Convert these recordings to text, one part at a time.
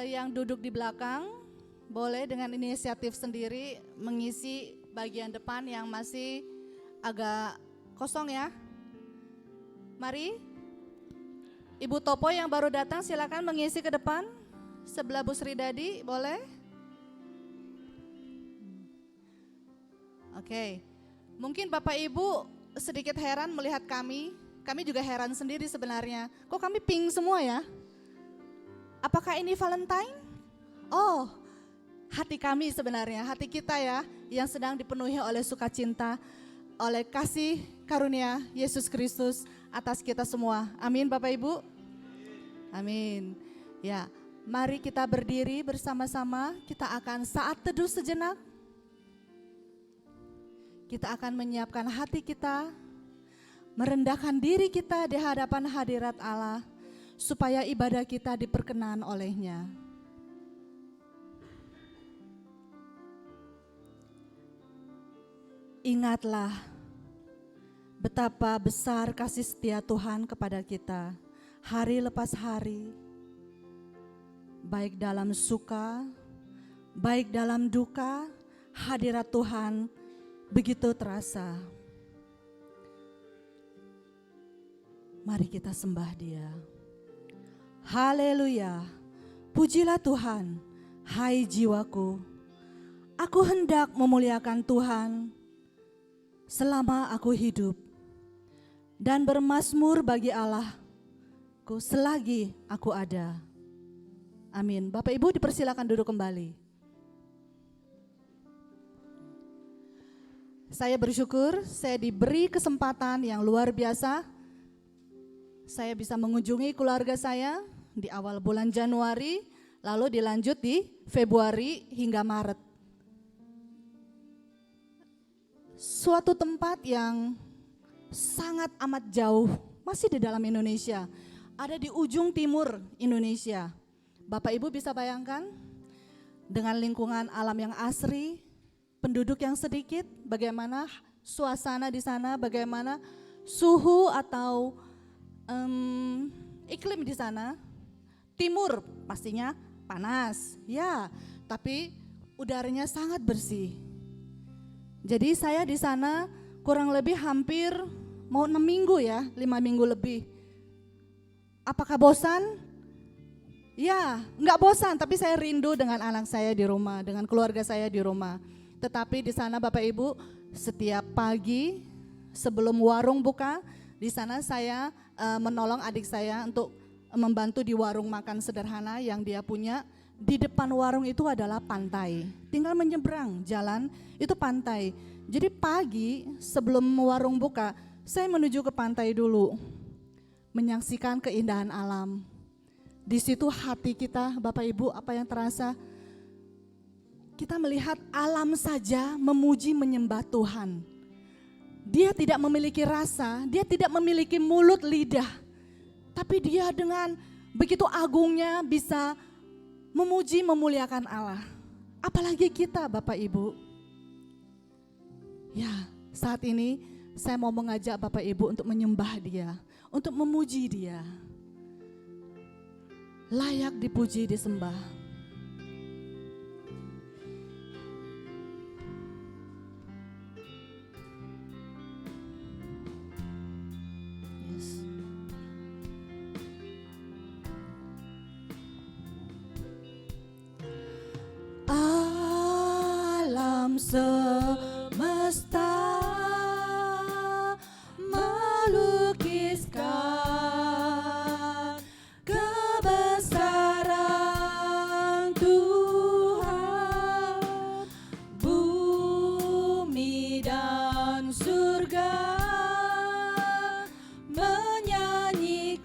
yang duduk di belakang boleh dengan inisiatif sendiri mengisi bagian depan yang masih agak kosong ya. Mari, Ibu Topo yang baru datang silakan mengisi ke depan. Sebelah Bu Sri Dadi, boleh? Oke, mungkin Bapak Ibu sedikit heran melihat kami juga heran sendiri sebenarnya. Kok kami pink semua ya? Apakah ini Valentine? Oh, hati kami sebenarnya, hati kita ya yang sedang dipenuhi oleh sukacita, oleh kasih karunia Yesus Kristus atas kita semua. Amin Bapak Ibu. Amin. Ya, mari kita berdiri bersama-sama, kita akan saat teduh sejenak. Kita akan menyiapkan hati kita, merendahkan diri kita di hadapan hadirat Allah, supaya ibadah kita diperkenan olehnya. Ingatlah betapa besar kasih setia Tuhan kepada kita hari lepas hari, baik dalam suka, baik dalam duka, hadirat Tuhan begitu terasa. Mari kita sembah Dia. Haleluya, pujilah Tuhan, hai jiwaku. Aku hendak memuliakan Tuhan selama aku hidup, dan bermazmur bagi Allahku selagi aku ada. Amin. Bapak Ibu dipersilakan duduk kembali. Saya bersyukur saya diberi kesempatan yang luar biasa. Saya bisa mengunjungi keluarga saya di awal bulan Januari, lalu dilanjut di Februari hingga Maret. Suatu tempat yang sangat amat jauh, masih di dalam Indonesia, ada di ujung timur Indonesia. Bapak Ibu bisa bayangkan dengan lingkungan alam yang asri, penduduk yang sedikit, bagaimana suasana di sana, bagaimana suhu atau iklim di sana. Timur pastinya panas, ya, tapi udaranya sangat bersih. Jadi saya di sana kurang lebih hampir mau 6 minggu ya, 5 minggu lebih. Apakah bosan? Ya, enggak bosan, tapi saya rindu dengan anak saya di rumah, dengan keluarga saya di rumah. Tetapi di sana Bapak Ibu, setiap pagi sebelum warung buka, di sana saya menolong adik saya untuk membantu di warung makan sederhana yang dia punya. Di depan warung itu adalah pantai, tinggal menyeberang jalan itu pantai. Jadi pagi sebelum warung buka, saya menuju ke pantai dulu, menyaksikan keindahan alam. Di situ hati kita, Bapak Ibu, apa yang terasa? Kita melihat alam saja memuji menyembah Tuhan. Dia tidak memiliki rasa, dia tidak memiliki mulut lidah, tapi dia dengan begitu agungnya bisa memuji memuliakan Allah. Apalagi kita Bapak Ibu. Ya, saat ini saya mau mengajak Bapak Ibu untuk menyembah Dia, untuk memuji Dia. Layak dipuji, disembah. Alam semesta melukiskan kebesaran Tuhan, bumi dan surga menyanyikan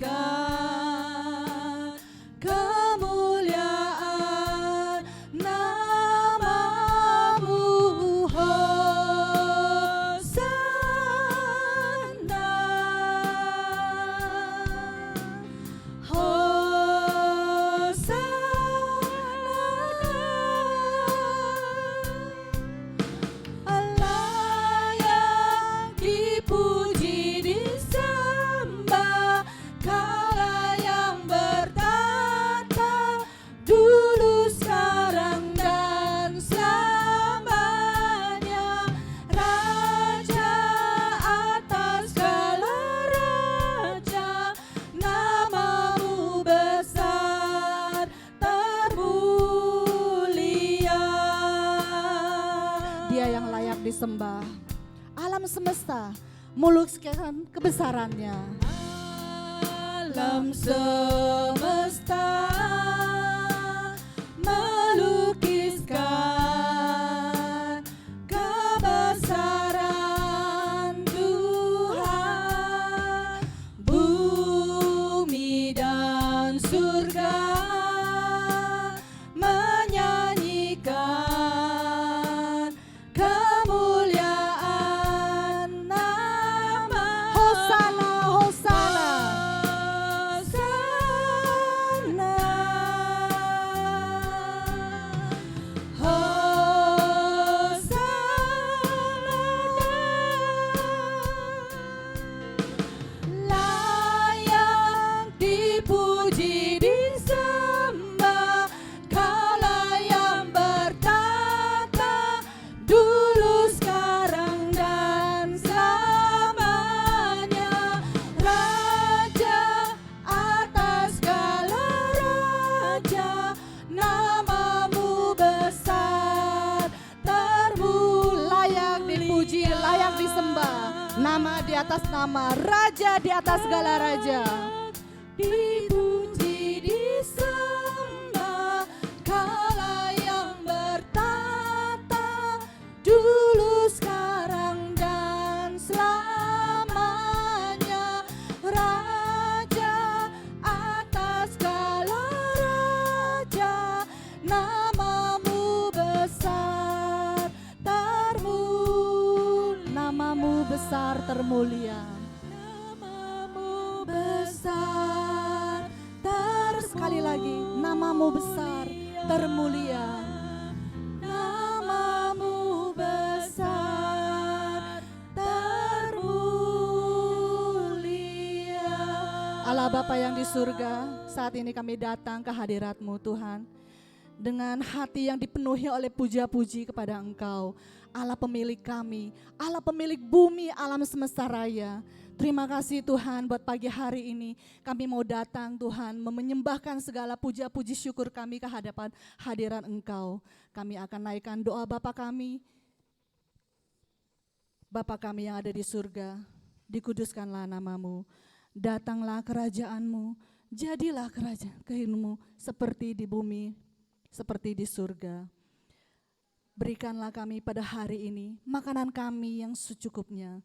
kemuliaan nama-Mu. Hosana, Hosana, Allah yang dipuji. alam semesta melukiskan kebesarannya. Alam semesta melukiskan kebesaran Tuhan, bumi dan surga menyanyikan kemuliaan nama. Hosana, Hosana, Hosana, layak dipuji disembah, Kaulah yang bertata dulu sekarang dan selamanya, Raja atas segala raja, namamu besar termulia. Layak dipuji, layak disembah, nama di atas nama, raja di atas segala raja. Dipuji disembah, Kaulah yang bertata dulu sekarang dan selamanya, Raja atas segala raja, namamu besar termulia. Namamu besar termulia, namamu besar sekali lagi, namamu besar termulia, namamu besar termulia. Allah Bapa yang di surga, saat ini kami datang ke hadirat-Mu Tuhan, dengan hati yang dipenuhi oleh puja-puji kepada Engkau, Allah pemilik kami, Allah pemilik bumi, alam semesta raya. Terima kasih Tuhan buat pagi hari ini kami mau datang Tuhan menyembahkan segala puja-puji syukur kami ke hadapan hadirat Engkau. Kami akan naikkan doa Bapa kami. Bapa kami yang ada di surga, dikuduskanlah namamu, datanglah kerajaanmu, jadilah kerajaan kehendakmu seperti di bumi, seperti di surga. Berikanlah kami pada hari ini makanan kami yang secukupnya.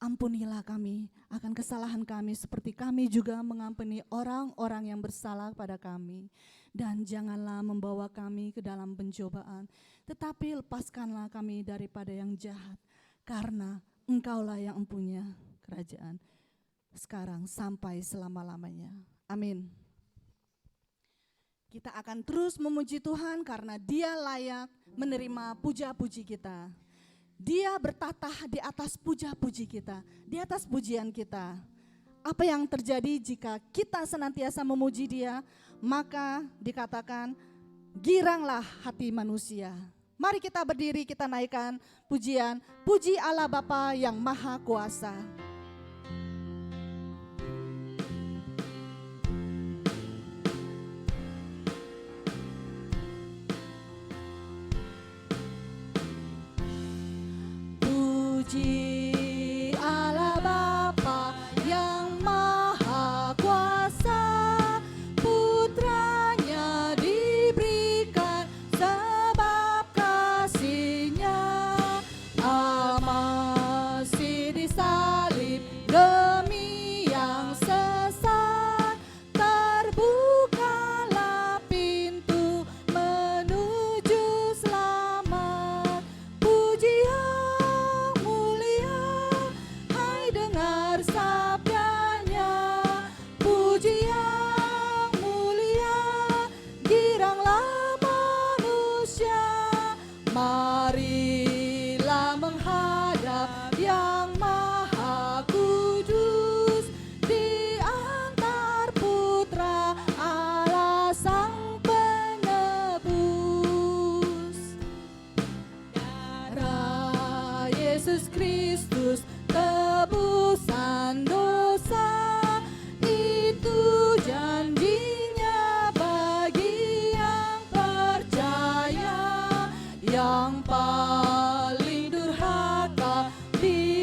Ampunilah kami akan kesalahan kami seperti kami juga mengampuni orang-orang yang bersalah pada kami. Dan janganlah membawa kami ke dalam pencobaan, tetapi lepaskanlah kami daripada yang jahat. Karena Engkaulah yang empunya kerajaan sekarang sampai selama-lamanya. Amin. Kita akan terus memuji Tuhan karena Dia layak menerima puja-puji kita. Dia bertata di atas puja-puji kita, di atas pujian kita. Apa yang terjadi jika kita senantiasa memuji Dia? Maka dikatakan, giranglah hati manusia. Mari kita berdiri, kita naikkan pujian, puji Allah Bapa yang Maha Kuasa. Puji Allah Bapa yang Maha Kuasa, putranya diberikan sebab kasih-Nya. Al-Masih disalib demi yang sesat, terbukalah pintu menuju selamat. Puji yang mulia, hai dengar sabdanya. Puji yang mulia, giranglah manusia. Marilah menghadap yang Maha Kudus, di antar putra Allah Sang Penebus. Darah Yesus Kristus tebusan dosa, itu janjinya bagi yang percaya. Yang paling durhaka di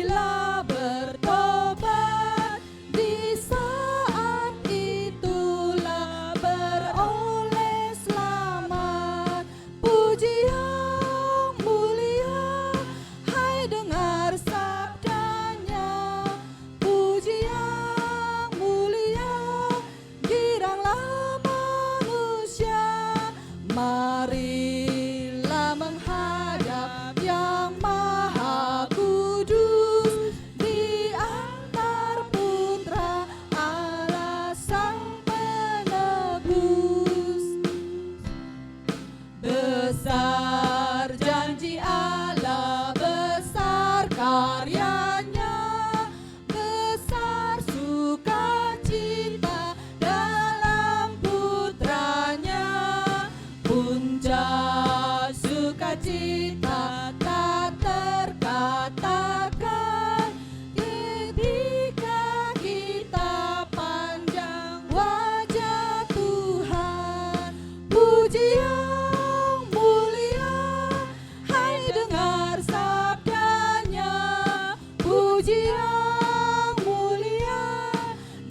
Puji yang mulia,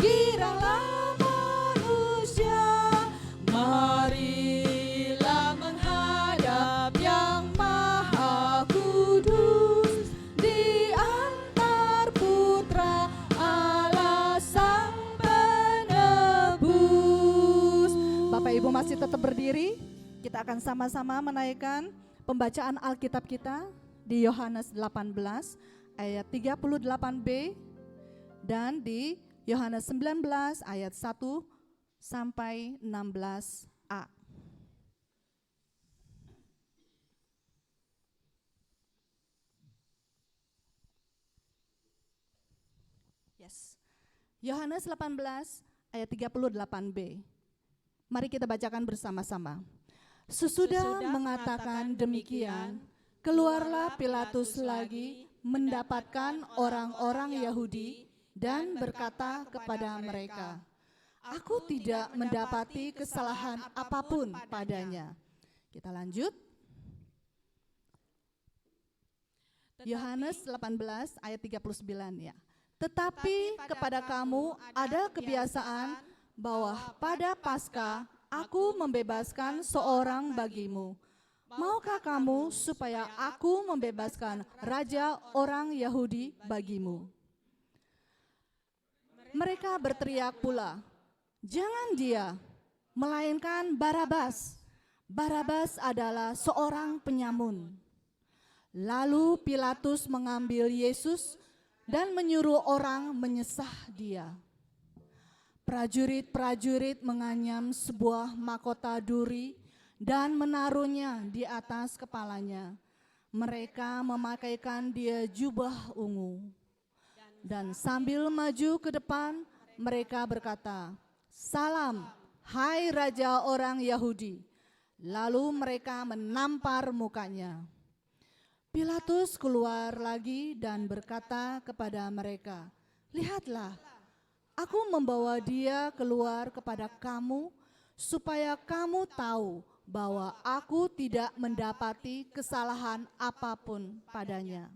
giranglah manusia, marilah menghadap yang maha kudus, di antar putra Allah sang penebus. Bapak Ibu masih tetap berdiri, kita akan sama-sama menaikkan pembacaan Alkitab kita di Yohanes 18 ayat 38b dan di Yohanes 19 ayat 1 sampai 16a. Yes. Yohanes 18 ayat 38b. Mari kita bacakan bersama-sama. Sesudah mengatakan demikian, keluarlah Pilatus lagi mendapatkan orang-orang Yahudi dan berkata kepada mereka, "Aku tidak mendapati kesalahan apapun padanya." Kita lanjut. Yohanes 18 ayat 39 ya. Tetapi kepada kamu ada kebiasaan bahwa pada Paskah aku membebaskan seorang bagimu. Maukah kamu supaya aku membebaskan raja orang Yahudi bagimu? Mereka berteriak pula, "Jangan dia, melainkan Barabas. Barabas adalah seorang penyamun." Lalu Pilatus mengambil Yesus dan menyuruh orang menyesah dia. Prajurit-prajurit menganyam sebuah mahkota duri dan menaruhnya di atas kepalanya. Mereka memakaikan dia jubah ungu. Dan sambil maju ke depan, mereka berkata, "Salam, hai Raja orang Yahudi." Lalu mereka menampar mukanya. Pilatus keluar lagi dan berkata kepada mereka, "Lihatlah, aku membawa dia keluar kepada kamu, supaya kamu tahu bahwa aku tidak mendapati kesalahan apapun padanya."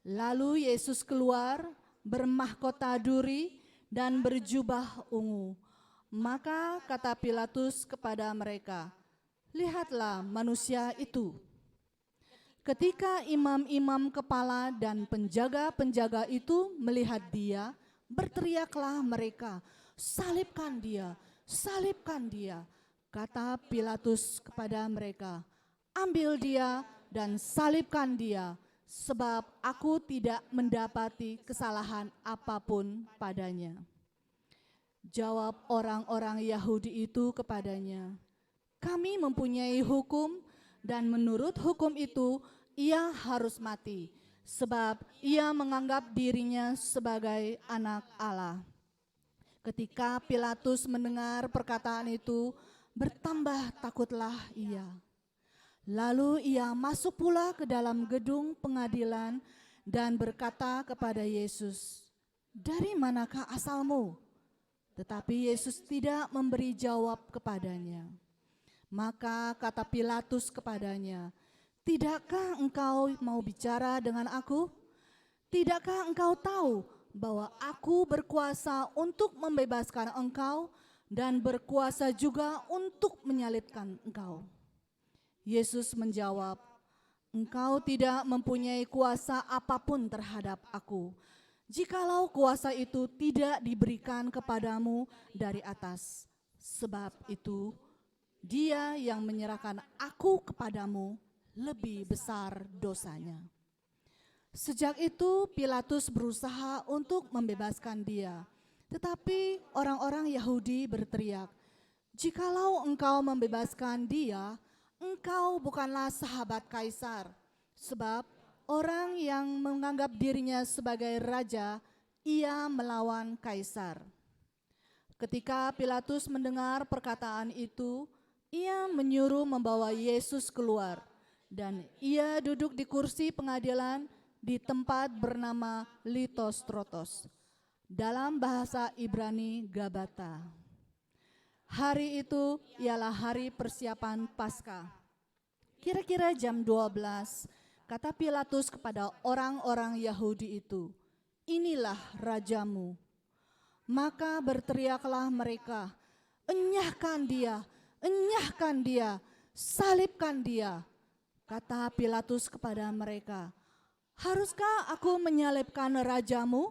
Lalu Yesus keluar bermahkota duri dan berjubah ungu. Maka kata Pilatus kepada mereka, "Lihatlah manusia itu." Ketika imam-imam kepala dan penjaga-penjaga itu melihat dia, berteriaklah mereka, "Salibkan dia, salibkan dia." Kata Pilatus kepada mereka, "Ambil dia dan salibkan dia, sebab aku tidak mendapati kesalahan apapun padanya." Jawab orang-orang Yahudi itu kepadanya, "Kami mempunyai hukum, dan menurut hukum itu ia harus mati, sebab ia menganggap dirinya sebagai anak Allah." Ketika Pilatus mendengar perkataan itu, bertambah takutlah ia. Lalu ia masuk pula ke dalam gedung pengadilan dan berkata kepada Yesus, "Dari manakah asalmu?" Tetapi Yesus tidak memberi jawab kepadanya. Maka kata Pilatus kepadanya, "Tidakkah engkau mau bicara dengan aku? Tidakkah engkau tahu bahwa aku berkuasa untuk membebaskan engkau dan berkuasa juga untuk menyalibkan engkau?" Yesus menjawab, "Engkau tidak mempunyai kuasa apapun terhadap aku, jikalau kuasa itu tidak diberikan kepadamu dari atas. Sebab itu, dia yang menyerahkan aku kepadamu lebih besar dosanya." Sejak itu Pilatus berusaha untuk membebaskan dia. Tetapi orang-orang Yahudi berteriak, "Jikalau engkau membebaskan dia, engkau bukanlah sahabat Kaisar. Sebab orang yang menganggap dirinya sebagai raja, ia melawan Kaisar." Ketika Pilatus mendengar perkataan itu, ia menyuruh membawa Yesus keluar, dan ia duduk di kursi pengadilan di tempat bernama Litostrotos, dalam bahasa Ibrani Gabata. Hari itu ialah hari persiapan Paskah. Kira-kira jam 12, kata Pilatus kepada orang-orang Yahudi itu, inilah rajamu. Maka berteriaklah mereka, enyahkan dia, salibkan dia. Kata Pilatus kepada mereka, haruskah aku menyalibkan rajamu?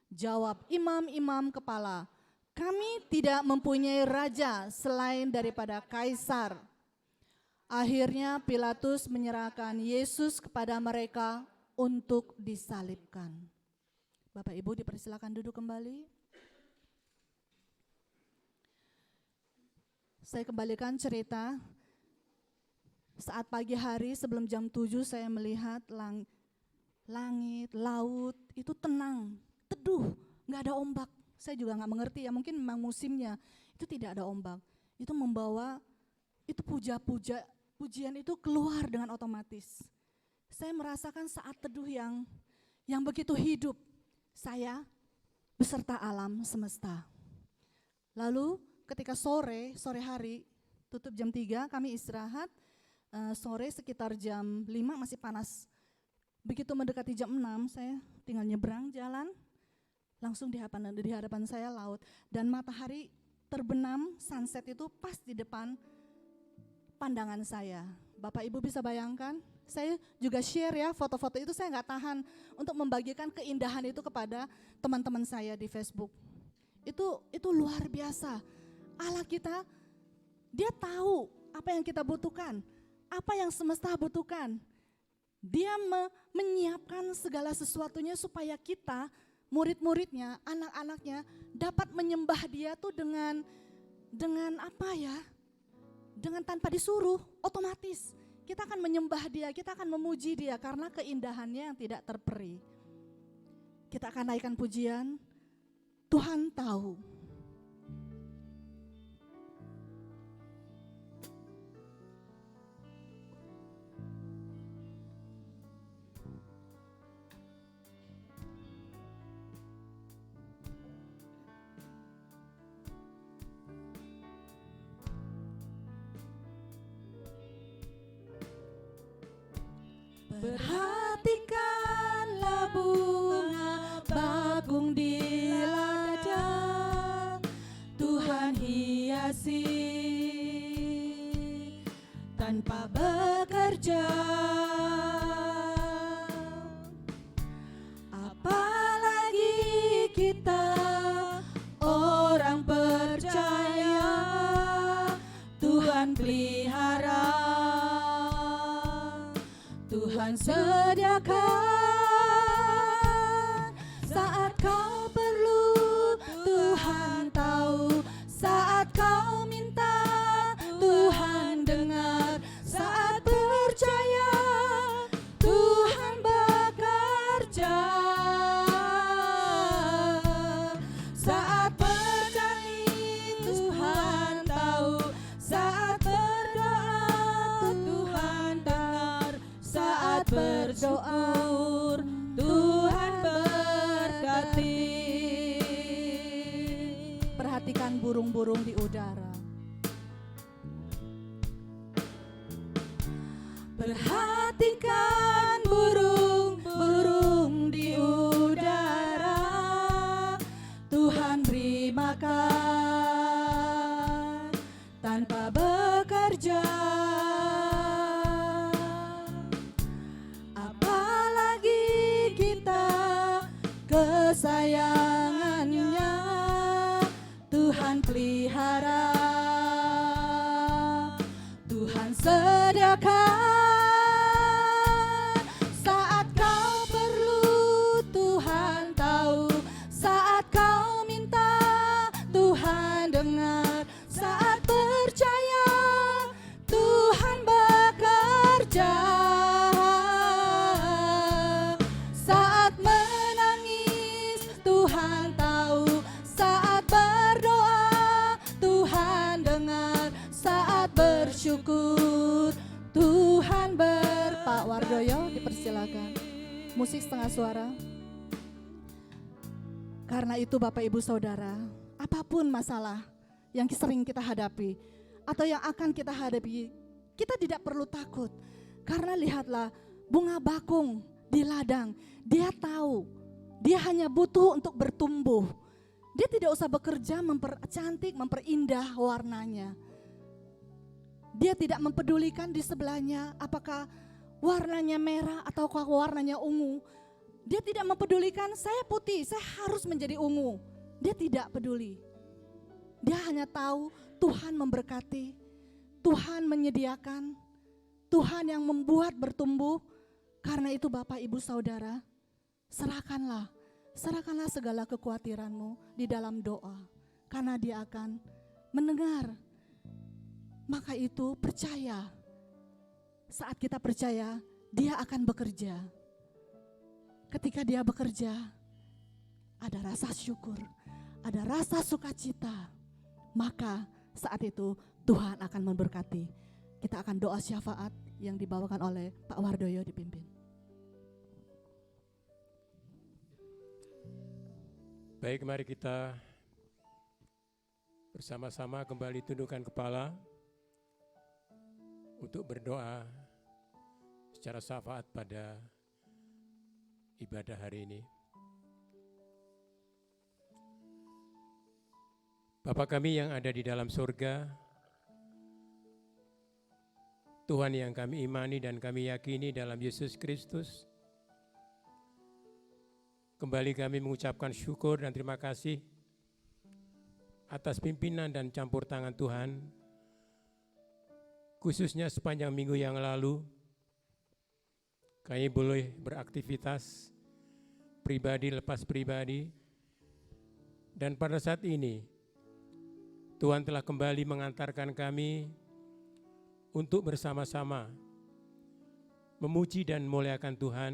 Jawab imam-imam kepala, kami tidak mempunyai raja selain daripada Kaisar. Akhirnya Pilatus menyerahkan Yesus kepada mereka untuk disalibkan. Bapak Ibu dipersilakan duduk kembali. Saya kembalikan cerita. Saat pagi hari sebelum jam 7 saya melihat langit, laut itu tenang, teduh, gak ada ombak. Saya juga gak mengerti ya, mungkin memang musimnya itu tidak ada ombak. Itu membawa, itu pujian itu keluar dengan otomatis. Saya merasakan saat teduh yang begitu hidup. Saya beserta alam semesta. Lalu ketika sore hari, tutup jam 3, kami istirahat. Sore sekitar jam 5 masih panas. Begitu mendekati jam 6, saya tinggal nyebrang jalan, langsung di hadapan saya laut. Dan matahari terbenam, sunset itu pas di depan pandangan saya. Bapak Ibu bisa bayangkan, saya juga share ya foto-foto itu, saya nggak tahan untuk membagikan keindahan itu kepada teman-teman saya di Facebook. Itu luar biasa. Allah kita, dia tahu apa yang kita butuhkan, apa yang semesta butuhkan. Dia menyiapkan segala sesuatunya supaya kita, murid-muridnya, anak-anaknya dapat menyembah dia tuh dengan apa ya? Dengan tanpa disuruh, otomatis. Kita akan menyembah dia, kita akan memuji dia karena keindahannya yang tidak terperi. Kita akan naikkan pujian, Tuhan tahu. Perhatikanlah bunga bakung di ladang, Tuhan hiasi tanpa bekerja. Apalagi kita orang percaya, Tuhan pelihara, Tuhan sediakan saat kau perlu, Tuhan tahu saat kau minta, Tuhan dengar saat percaya, Tuhan bekerja saat berjanji, Tuhan tahu saat berdoa, Tuhan dengar saat bersyukur, Tuhan berkati. Perhatikan burung-burung di udara. Perhatikan burung-burung di udara, Tuhan beri makan tanpa bekerja. Apalagi kita kesayangannya, Tuhan pelihara, Tuhan sediakan saat kau perlu, Tuhan tahu saat kau minta, Tuhan dengar saat percaya, Tuhan bekerja saat menangis, Tuhan tahu saat berdoa, Tuhan dengar saat bersyukur, Tuhan Pak Wardoyo dipersilakan, musik setengah suara. Karena itu Bapak Ibu Saudara, apapun masalah yang sering kita hadapi atau yang akan kita hadapi, kita tidak perlu takut. Karena lihatlah bunga bakung di ladang, dia tahu Dia hanya butuh untuk bertumbuh. Dia tidak usah bekerja mempercantik, memperindah warnanya. Dia tidak mempedulikan di sebelahnya apakah warnanya merah atau warnanya ungu. Dia tidak mempedulikan saya putih, saya harus menjadi ungu. Dia tidak peduli. Dia hanya tahu Tuhan memberkati, Tuhan menyediakan, Tuhan yang membuat bertumbuh. Karena itu Bapak Ibu Saudara, serahkanlah segala kekhawatiranmu di dalam doa. Karena Dia akan mendengar. Maka itu percaya. Saat kita percaya, Dia akan bekerja. Ketika Dia bekerja, ada rasa syukur, ada rasa sukacita. Maka saat itu Tuhan akan memberkati. Kita akan doa syafaat yang dibawakan oleh Pak Wardoyo dipimpin. Baik, mari kita bersama-sama kembali tundukkan kepala untuk berdoa secara syafaat pada ibadah hari ini. Bapa kami yang ada di dalam surga, Tuhan yang kami imani dan kami yakini dalam Yesus Kristus, kembali kami mengucapkan syukur dan terima kasih atas pimpinan dan campur tangan Tuhan, khususnya sepanjang minggu yang lalu, kami boleh beraktivitas pribadi lepas pribadi, dan pada saat ini Tuhan telah kembali mengantarkan kami untuk bersama-sama memuji dan memuliakan Tuhan,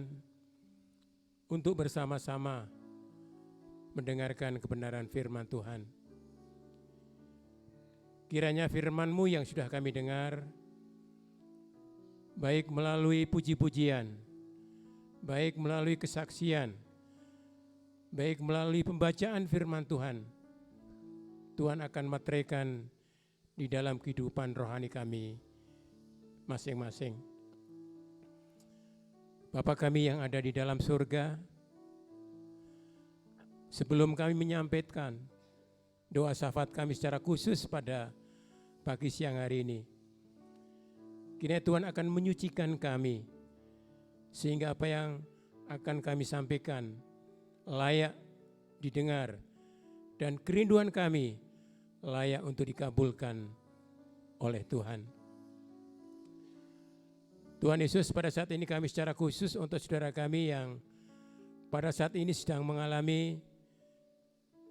untuk bersama-sama mendengarkan kebenaran firman Tuhan. Kiranya firman-Mu yang sudah kami dengar, baik melalui puji-pujian, baik melalui kesaksian, baik melalui pembacaan firman Tuhan, Tuhan akan materaikan di dalam kehidupan rohani kami masing-masing. Bapa kami yang ada di dalam surga, sebelum kami menyampaikan doa syafaat kami secara khusus pada pagi siang hari ini, kiranya Tuhan akan menyucikan kami, sehingga apa yang akan kami sampaikan layak didengar, dan kerinduan kami layak untuk dikabulkan oleh Tuhan. Tuhan Yesus, pada saat ini kami secara khusus untuk saudara kami yang pada saat ini sedang mengalami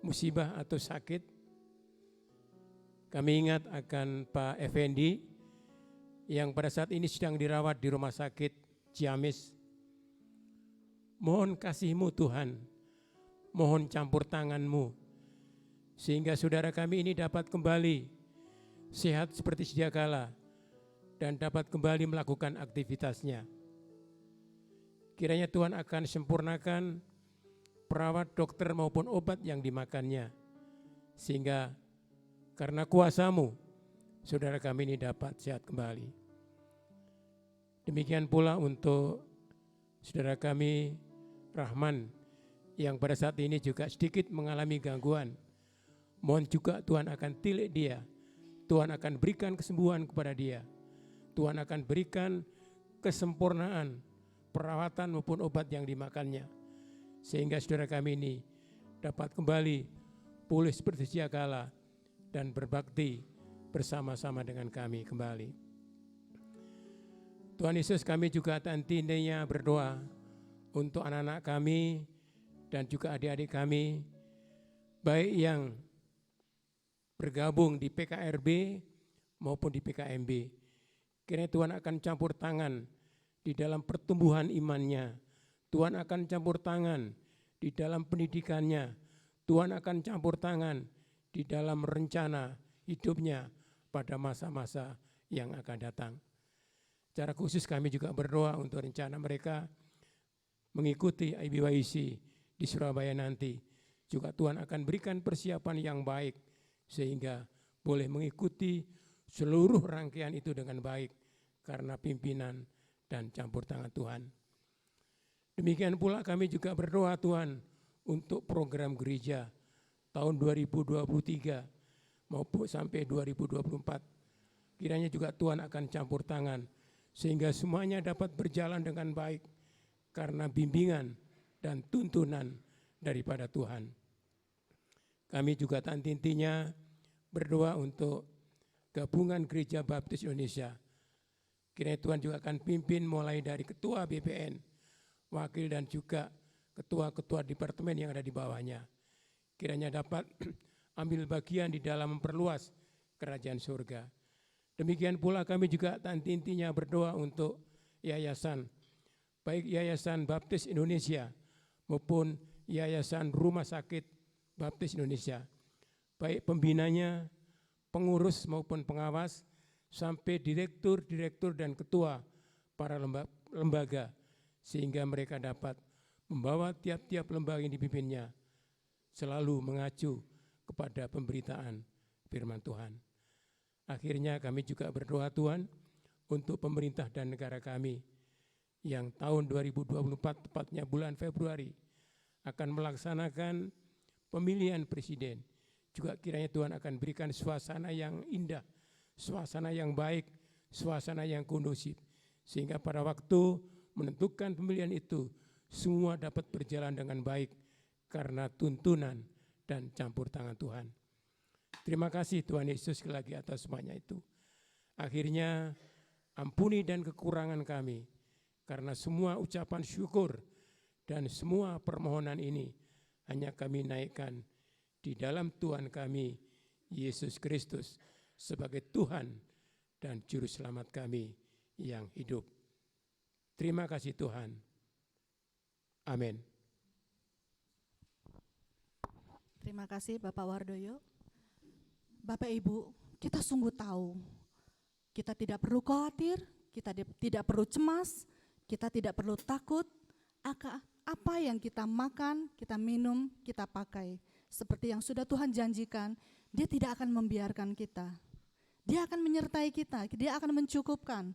musibah atau sakit. Kami ingat akan Pak Effendi yang pada saat ini sedang dirawat di rumah sakit Ciamis. Mohon kasih-Mu Tuhan, mohon campur tangan-Mu, sehingga saudara kami ini dapat kembali sehat seperti sedia kala dan dapat kembali melakukan aktivitasnya. Kiranya Tuhan akan sempurnakan perawat, dokter maupun obat yang dimakannya, sehingga karena kuasa-Mu, saudara kami ini dapat sehat kembali. Demikian pula untuk saudara kami Rahman yang pada saat ini juga sedikit mengalami gangguan. Mohon juga Tuhan akan tilik dia, Tuhan akan berikan kesembuhan kepada dia, Tuhan akan berikan kesempurnaan perawatan maupun obat yang dimakannya, sehingga saudara kami ini dapat kembali pulih seperti sedia kala dan berbakti bersama-sama dengan kami kembali. Tuhan Yesus, kami juga tentunya berdoa untuk anak-anak kami dan juga adik-adik kami, baik yang bergabung di PKRB maupun di PKMB. Kiranya Tuhan akan campur tangan di dalam pertumbuhan imannya. Tuhan akan campur tangan di dalam pendidikannya. Tuhan akan campur tangan di dalam rencana hidupnya pada masa-masa yang akan datang. Secara khusus kami juga berdoa untuk rencana mereka mengikuti IBYC di Surabaya nanti. Juga Tuhan akan berikan persiapan yang baik sehingga boleh mengikuti seluruh rangkaian itu dengan baik karena pimpinan dan campur tangan Tuhan. Demikian pula kami juga berdoa Tuhan untuk program gereja tahun 2023 maupun sampai 2024. Kiranya juga Tuhan akan campur tangan sehingga semuanya dapat berjalan dengan baik karena bimbingan dan tuntunan daripada Tuhan. Kami juga intinya berdoa untuk gabungan Gereja Baptis Indonesia. Kiranya Tuhan juga akan pimpin mulai dari ketua BPN, wakil dan juga ketua-ketua departemen yang ada di bawahnya. Kiranya dapat ambil bagian di dalam memperluas kerajaan surga. Demikian pula kami juga intinya berdoa untuk yayasan, baik Yayasan Baptis Indonesia maupun Yayasan Rumah Sakit Baptis Indonesia, baik pembinanya, pengurus maupun pengawas, sampai direktur dan ketua para lembaga, sehingga mereka dapat membawa tiap-tiap lembaga yang dipimpinnya selalu mengacu kepada pemberitaan firman Tuhan. Akhirnya kami juga berdoa Tuhan untuk pemerintah dan negara kami yang tahun 2024 tepatnya bulan Februari akan melaksanakan pemilihan presiden. Juga kiranya Tuhan akan berikan suasana yang indah, suasana yang baik, suasana yang kondusif. Sehingga pada waktu menentukan pemilihan itu semua dapat berjalan dengan baik karena tuntunan dan campur tangan Tuhan. Terima kasih Tuhan Yesus sekali lagi atas semuanya itu. Akhirnya ampuni dan kekurangan kami karena semua ucapan syukur dan semua permohonan ini hanya kami naikkan di dalam Tuhan kami Yesus Kristus sebagai Tuhan dan Juru Selamat kami yang hidup. Terima kasih Tuhan. Amin. Terima kasih Bapak Wardoyo. Bapak Ibu, kita sungguh tahu, kita tidak perlu khawatir, kita tidak perlu cemas, kita tidak perlu takut, apa yang kita makan, kita minum, kita pakai. Seperti yang sudah Tuhan janjikan, Dia tidak akan membiarkan kita. Dia akan menyertai kita, Dia akan mencukupkan.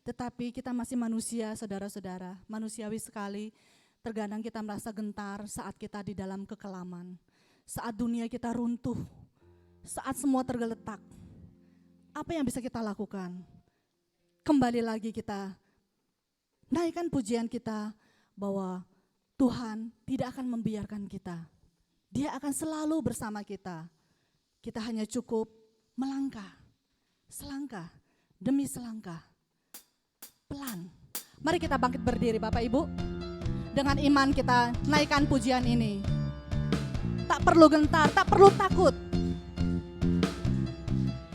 Tetapi kita masih manusia, saudara-saudara, manusiawi sekali. Terkadang kita merasa gentar saat kita di dalam kekelaman, saat dunia kita runtuh, saat semua tergeletak. Apa yang bisa kita lakukan? Kembali lagi kita naikkan pujian kita bahwa Tuhan tidak akan membiarkan kita. Dia akan selalu bersama kita. Kita hanya cukup melangkah, selangkah demi selangkah, pelan. Mari kita bangkit berdiri Bapak Ibu. Dengan iman kita naikkan pujian ini. Tak perlu gentar, tak perlu takut.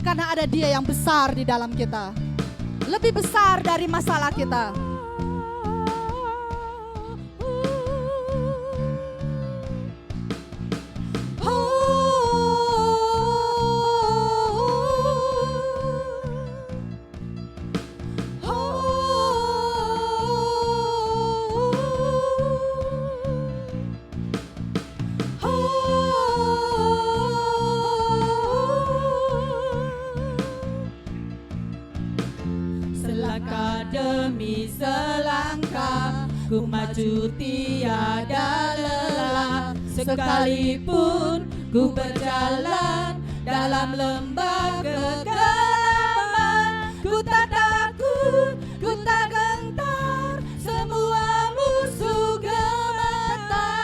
Karena ada Dia yang besar di dalam kita. Lebih besar dari masalah kita. Demi selangkah ku maju tiada lelah, sekalipun ku berjalan dalam lembah kegelapan. Ku tak takut, ku tak gentar, semua musuh gemetar.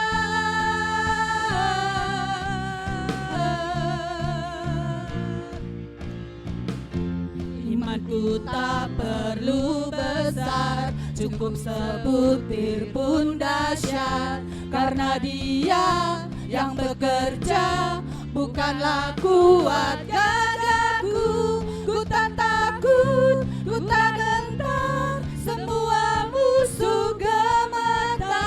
Imanku tak perlu besar, cukup sebutir pun dahsyat, karena Dia yang bekerja bukanlah kuat gagahku. Ku tak takut, ku tak gentar, semua musuh gemetar,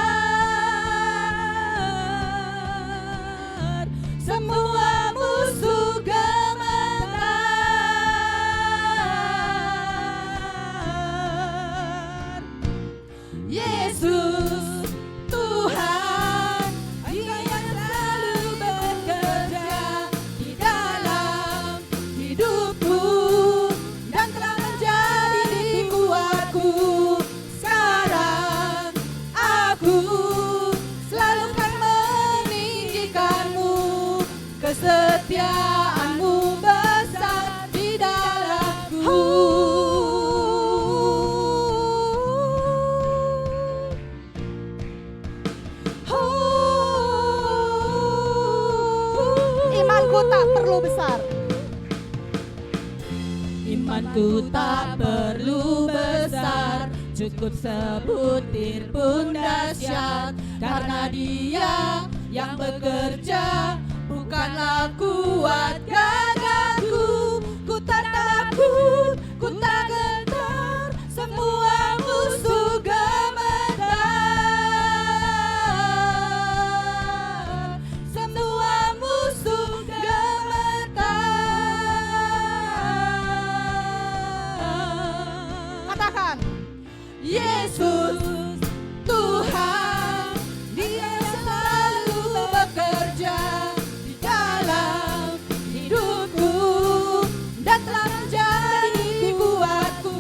semua musuh gemetar. Yesus Tuhan, Dia yang selalu bekerja di dalam hidupku dan telah menjadi kuatku. Sekarang aku selalu kan kesetiaanmu besar di dalamku. Imanku tak perlu besar. Imanku tak perlu besar, cukup sebutir pun dahsyat, karena Dia yang bekerja, bukanlah kuat gagahku. Ku tak takut, ku tak gentar, semua musuh gemetar, semua musuh gemetar. Katakan, Yesus Tuhan, Dia selalu bekerja di dalam hidupku dan telah menjadi kuatku.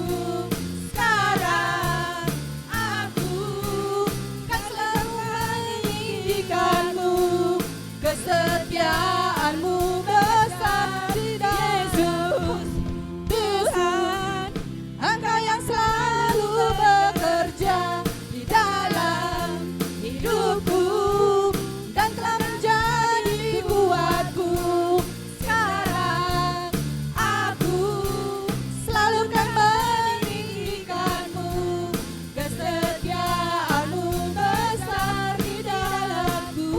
Sekarang aku kan selalu meninggikanmu, kesetiaanmu besar di dalam. Yesus Tuhan, Engkau yang selalu bekerja di dalam hidupku dan telah menjadi kuatku. Sekarang aku selalu kan meninggikanmu, kesetiaanmu besar di dalamku.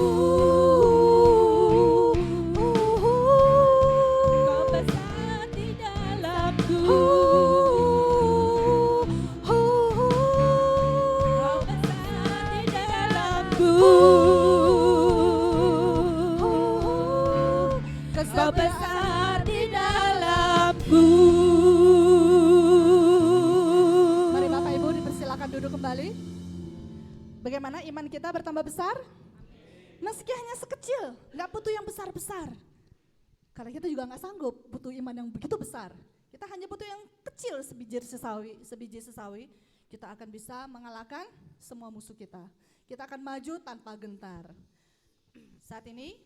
Kau besar di dalamku. Kau besar di dalamku. Kau besar di dalamku. mari Bapak Ibu dipersilakan duduk kembali. Bagaimana iman kita bertambah besar? Meski hanya sekecil, nggak butuh yang besar-besar. Karena kita juga nggak sanggup butuh iman yang begitu besar. Kita hanya butuh yang kecil sebiji sesawi. Kita akan bisa mengalahkan semua musuh kita. Kita akan maju tanpa gentar. Saat ini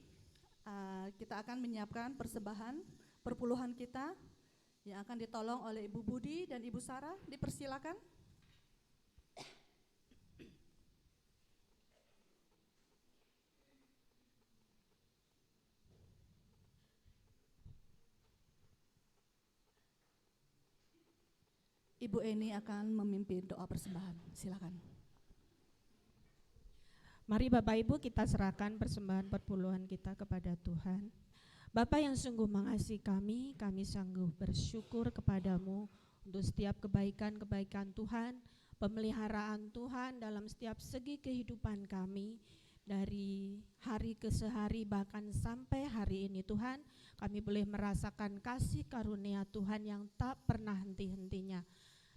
kita akan menyiapkan persembahan perpuluhan kita yang akan ditolong oleh Ibu Budi dan Ibu Sarah. Dipersilakan. Ibu Eni akan memimpin doa persembahan. Silakan. Mari Bapak Ibu kita serahkan persembahan perpuluhan kita kepada Tuhan. Bapa yang sungguh mengasihi kami sanggup bersyukur kepadamu untuk setiap kebaikan-kebaikan Tuhan, pemeliharaan Tuhan dalam setiap segi kehidupan kami, dari hari ke sehari bahkan sampai hari ini Tuhan, kami boleh merasakan kasih karunia Tuhan yang tak pernah henti-hentinya.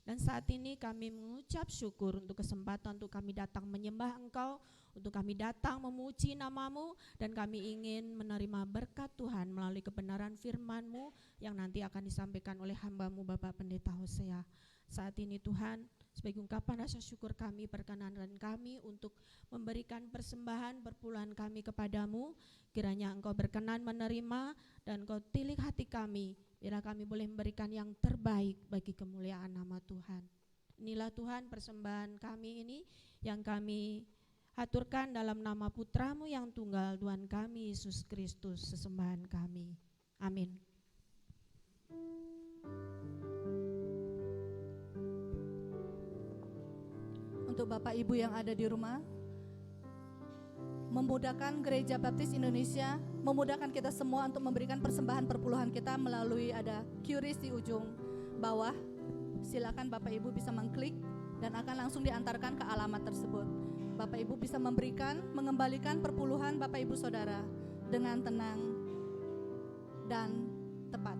Dan saat ini kami mengucap syukur untuk kesempatan untuk kami datang menyembah Engkau, untuk kami datang memuji nama-Mu, dan kami ingin menerima berkat Tuhan melalui kebenaran firman-Mu yang nanti akan disampaikan oleh hamba-Mu Bapak Pendeta Hosea. Saat ini Tuhan, sebagai ungkapan rasa syukur kami, perkenanan kami untuk memberikan persembahan perpuluhan kami kepadamu, kiranya Engkau berkenan menerima dan Engkau tilik hati kami, biarlah kami boleh memberikan yang terbaik bagi kemuliaan nama Tuhan. Inilah Tuhan persembahan kami ini yang kami haturkan dalam nama Putra-Mu yang tunggal, Tuhan kami Yesus Kristus, sesembahan kami. Amin. Untuk Bapak Ibu yang ada di rumah, memudahkan Gereja Baptis Indonesia, memudahkan kita semua untuk memberikan persembahan perpuluhan kita melalui ada QRIS di ujung bawah. Silakan Bapak Ibu bisa mengklik dan akan langsung diantarkan ke alamat tersebut. Bapak Ibu bisa mengembalikan perpuluhan Bapak Ibu Saudara dengan tenang dan tepat.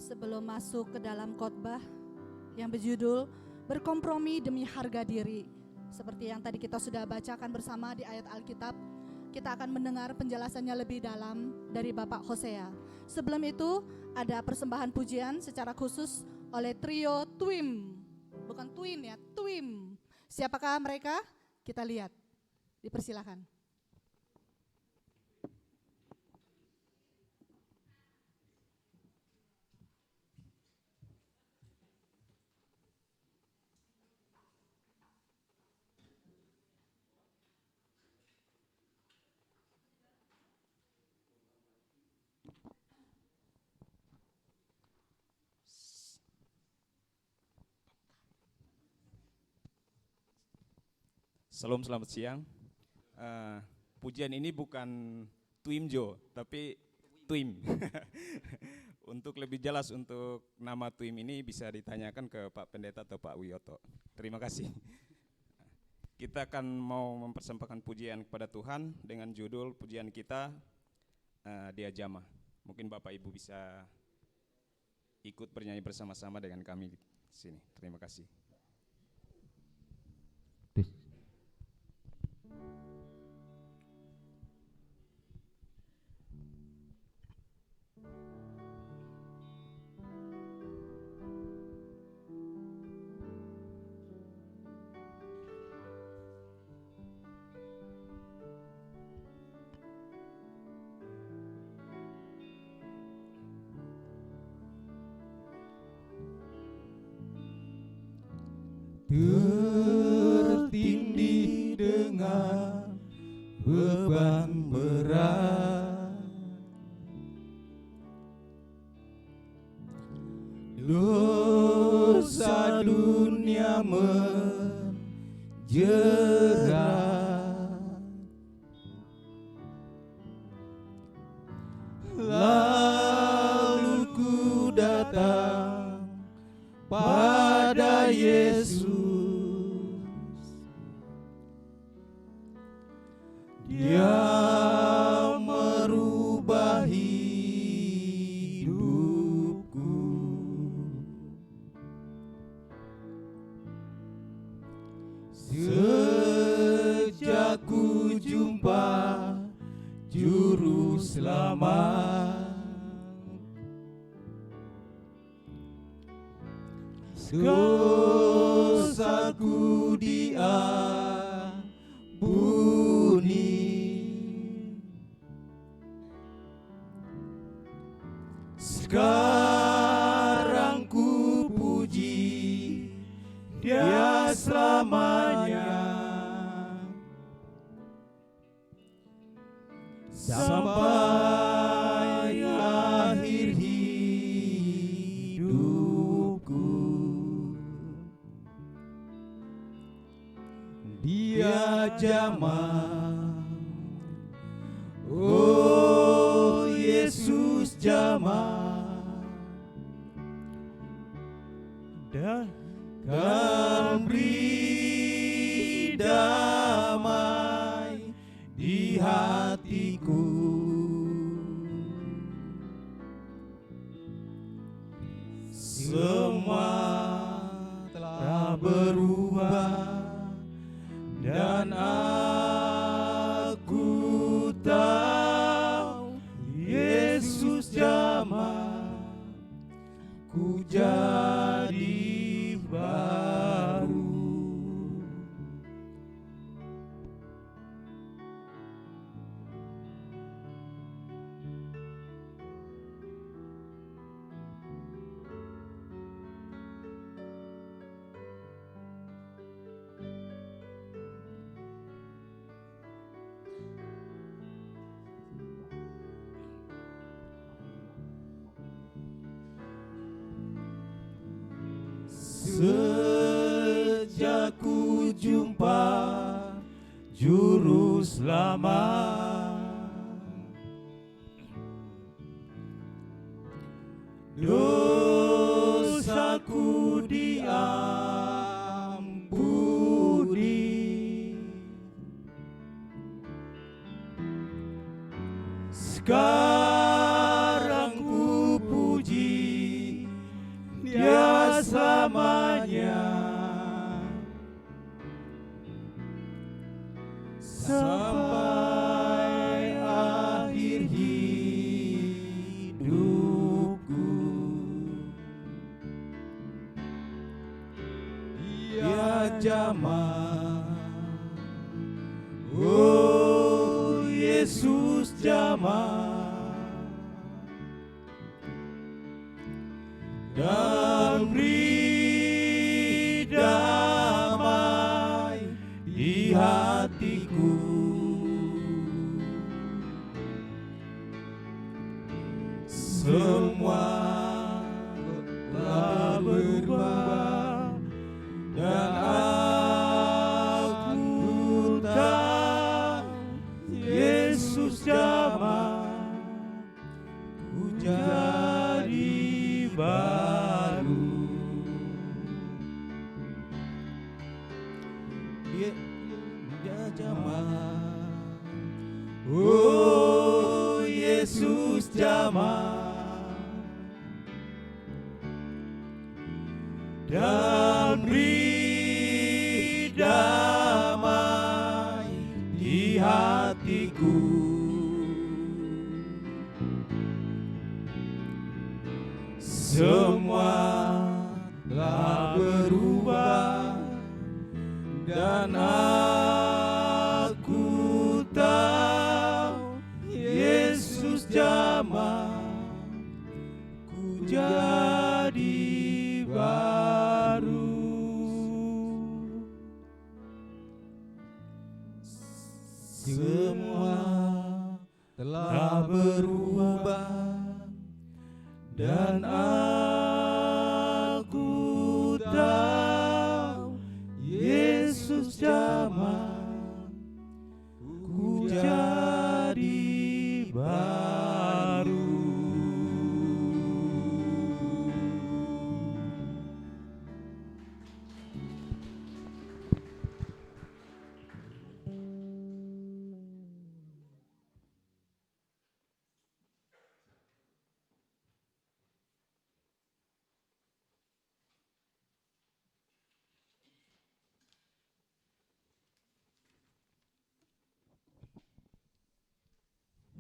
Sebelum masuk ke dalam khotbah yang berjudul berkompromi demi harga diri, seperti yang tadi kita sudah bacakan bersama di ayat Alkitab, kita akan mendengar penjelasannya lebih dalam dari Bapak Hosea. Sebelum itu ada persembahan pujian secara khusus oleh trio Twim. Bukan Twin ya, Twim. Siapakah mereka? Kita lihat. Dipersilakan. Salam, selamat siang. Pujian ini bukan Twimjo, tapi Twim. Untuk lebih jelas untuk nama Twim ini bisa ditanyakan ke Pak Pendeta atau Pak Wiyoto. Terima kasih. Kita akan mau mempersembahkan pujian kepada Tuhan dengan judul pujian kita Dia Jamah. Mungkin Bapak Ibu bisa ikut bernyanyi bersama-sama dengan kami di sini. Terima kasih. Tertindih dengan beban berat, dosa dunia menjerat, lalu ku datang pada Yesus. Dia merubah hidupku. Sejak ku jumpa Juru Selamat, dosaku diampuni. Sekarang ku puji Dia selamanya, sampai akhir hidupku. Dia jamah, oh Yesus jamah, dan beri damai di hatiku. Semua telah berubah dan aku tahu Yesus jamah, ku jadi baru. Sejak ku jumpa Juru Selamat, dosaku diampuni. Sekarang ku puji jamah. Oh Yesus jamah, dan beri damai di hatiku. Semua telah berubah dan aku tahu Yesus jamah, ku jadi baru. Dia jamah. Oh Yesus jamah, dan beri damai di hatiku. Semua telah berubah dan aku tahu Yesus jamah, ku jadi baru. Semua telah berubah dan aku tahu Yesus jamah, ku jadi baru.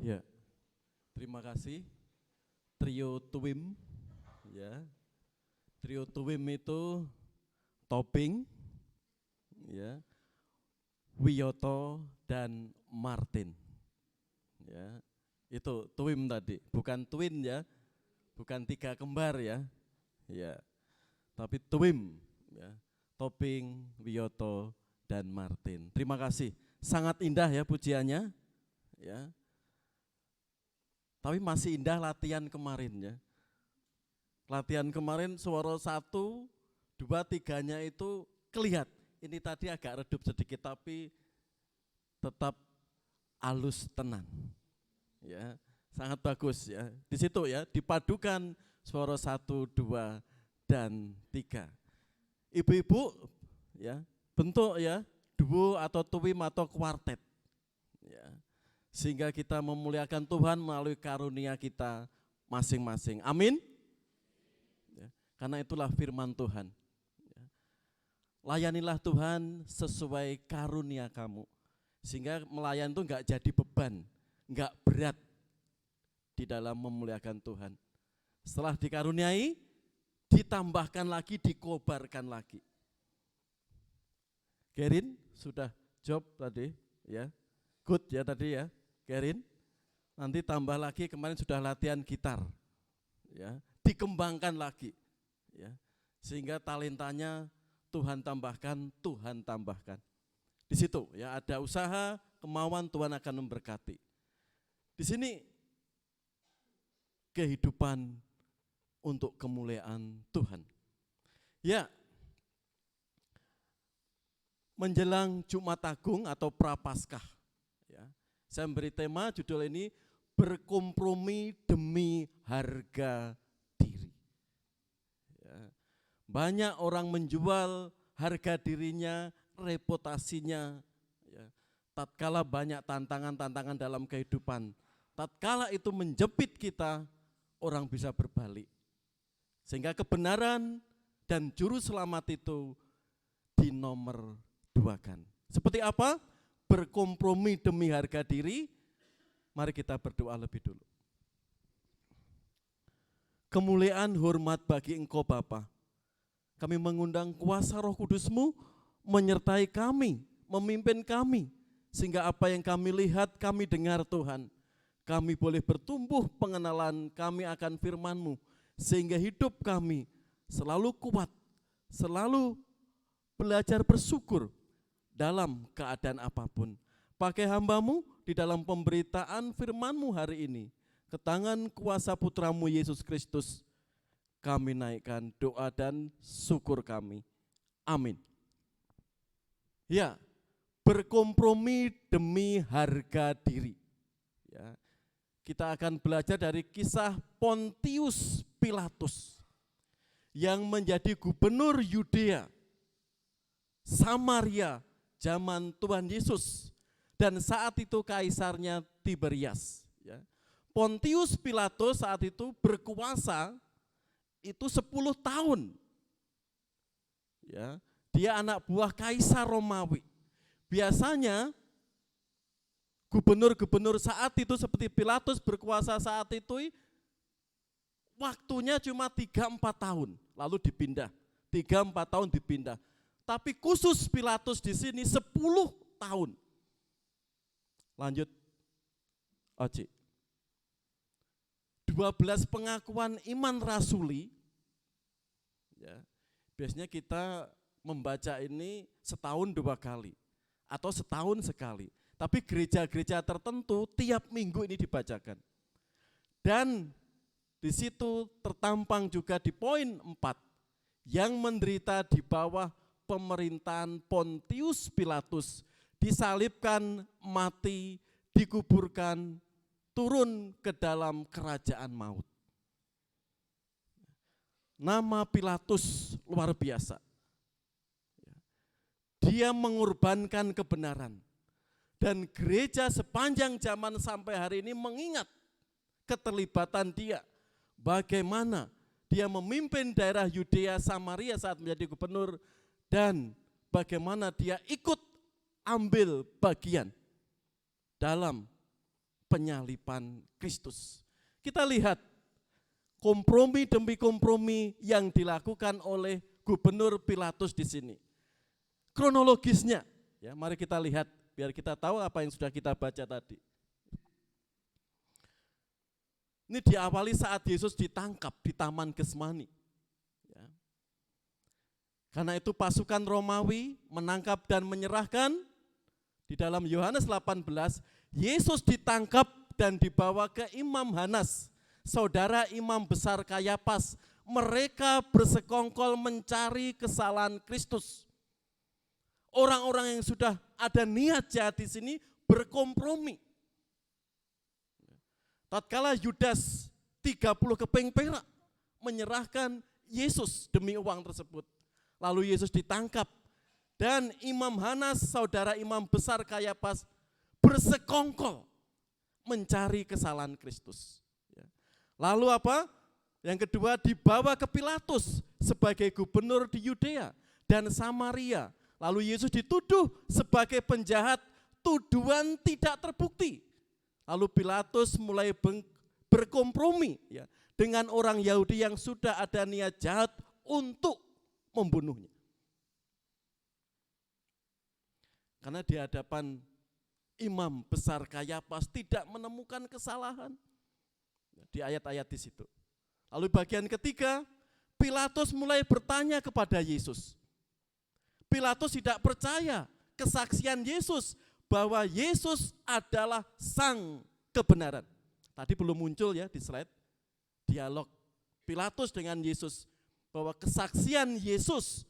Ya, terima kasih Trio Twim. Ya, Trio Twim itu Toping, ya, Wiyoto dan Martin. Ya, itu Twim tadi, bukan twin ya, bukan tiga kembar ya, ya, tapi Twim, ya, Toping, Wiyoto dan Martin. Terima kasih, sangat indah ya pujiannya, ya. Tapi masih indah latihan kemarin ya. Latihan kemarin suara 1, 2, 3-nya itu kelihatan. Ini tadi agak redup sedikit tapi tetap halus tenang. Ya, sangat bagus ya. Di situ ya dipadukan suara 1, 2 dan 3. Ibu-ibu ya, bentuk ya duo atau twim atau kuartet. Ya. Sehingga kita memuliakan Tuhan melalui karunia kita masing-masing. Amin. Ya, karena itulah firman Tuhan. Ya. Layanilah Tuhan sesuai karunia kamu. Sehingga melayan itu enggak jadi beban, enggak berat di dalam memuliakan Tuhan. Setelah dikaruniai, ditambahkan lagi, dikobarkan lagi. Gerin sudah job tadi ya. Good ya tadi ya. Gerin, nanti tambah lagi kemarin sudah latihan gitar, ya, dikembangkan lagi, ya, sehingga talentanya Tuhan tambahkan, Tuhan tambahkan. Di situ ya ada usaha, kemauan Tuhan akan memberkati. Di sini kehidupan untuk kemuliaan Tuhan. Ya, menjelang Jumat Agung atau Prapaskah. Saya memberi tema judul ini berkompromi demi harga diri. Ya. Banyak orang menjual harga dirinya, reputasinya. Ya. Tatkala banyak tantangan-tantangan dalam kehidupan, tatkala itu menjepit kita, orang bisa berbalik. Sehingga kebenaran dan juru selamat itu dinomor 2-kan. Seperti apa? Berkompromi demi harga diri. Mari kita berdoa lebih dulu. Kemuliaan hormat bagi Engkau Bapa. Kami mengundang kuasa Roh Kudus-Mu menyertai kami, memimpin kami, sehingga apa yang kami lihat, kami dengar Tuhan, kami boleh bertumbuh pengenalan kami akan firman-Mu, sehingga hidup kami selalu kuat, selalu belajar bersyukur dalam keadaan apapun. Pakai hamba-Mu di dalam pemberitaan firman-Mu hari ini, ke tangan kuasa Putra-Mu Yesus Kristus, kami naikkan doa dan syukur kami. Amin. Ya, berkompromi demi harga diri. Ya, kita akan belajar dari kisah Pontius Pilatus yang menjadi gubernur Yudea, Samaria zaman Tuhan Yesus, dan saat itu kaisarnya Tiberias. Ya. Pontius Pilatus saat itu berkuasa itu 10 tahun. Ya, dia anak buah kaisar Romawi. Biasanya gubernur-gubernur saat itu seperti Pilatus berkuasa saat itu waktunya cuma 3-4 tahun, lalu dipindah. 3-4 tahun dipindah. Tapi khusus Pilatus di sini 10 tahun. Lanjut, Oci. 12 pengakuan iman rasuli. Ya, biasanya kita membaca ini setahun 2 kali atau setahun sekali. Tapi gereja-gereja tertentu tiap minggu ini dibacakan. Dan di situ tertampang juga di poin 4 yang menderita di bawah pemerintahan Pontius Pilatus, disalibkan, mati, dikuburkan, turun ke dalam kerajaan maut. Nama Pilatus luar biasa. Dia mengorbankan kebenaran. Dan gereja sepanjang zaman sampai hari ini mengingat keterlibatan dia. Bagaimana dia memimpin daerah Yudea Samaria saat menjadi gubernur, dan bagaimana dia ikut ambil bagian dalam penyaliban Kristus. Kita lihat kompromi demi kompromi yang dilakukan oleh Gubernur Pilatus di sini. Kronologisnya, ya, mari kita lihat biar kita tahu apa yang sudah kita baca tadi. Ini diawali saat Yesus ditangkap di Taman Getsemani. Ya. Karena itu pasukan Romawi menangkap dan menyerahkan. Di dalam Yohanes 18, Yesus ditangkap dan dibawa ke Imam Hanas, saudara imam besar Kayapas. Mereka bersekongkol mencari kesalahan Kristus. Orang-orang yang sudah ada niat jahat di sini berkompromi. Tatkala Yudas 30 keping perak menyerahkan Yesus demi uang tersebut. Lalu Yesus ditangkap dan Imam Hanas, saudara imam besar Kayapas, bersekongkol mencari kesalahan Kristus. Lalu apa? Yang kedua, dibawa ke Pilatus sebagai gubernur di Yudea dan Samaria. Lalu Yesus dituduh sebagai penjahat, tuduhan tidak terbukti. Lalu Pilatus mulai berkompromi, ya, dengan orang Yahudi yang sudah ada niat jahat untuk membunuhnya. Karena di hadapan imam besar Kayapas tidak menemukan kesalahan. Di ayat-ayat di situ. Lalu bagian ketiga, Pilatus mulai bertanya kepada Yesus. Pilatus tidak percaya kesaksian Yesus bahwa Yesus adalah sang kebenaran. Tadi belum muncul ya di slide dialog Pilatus dengan Yesus bahwa kesaksian Yesus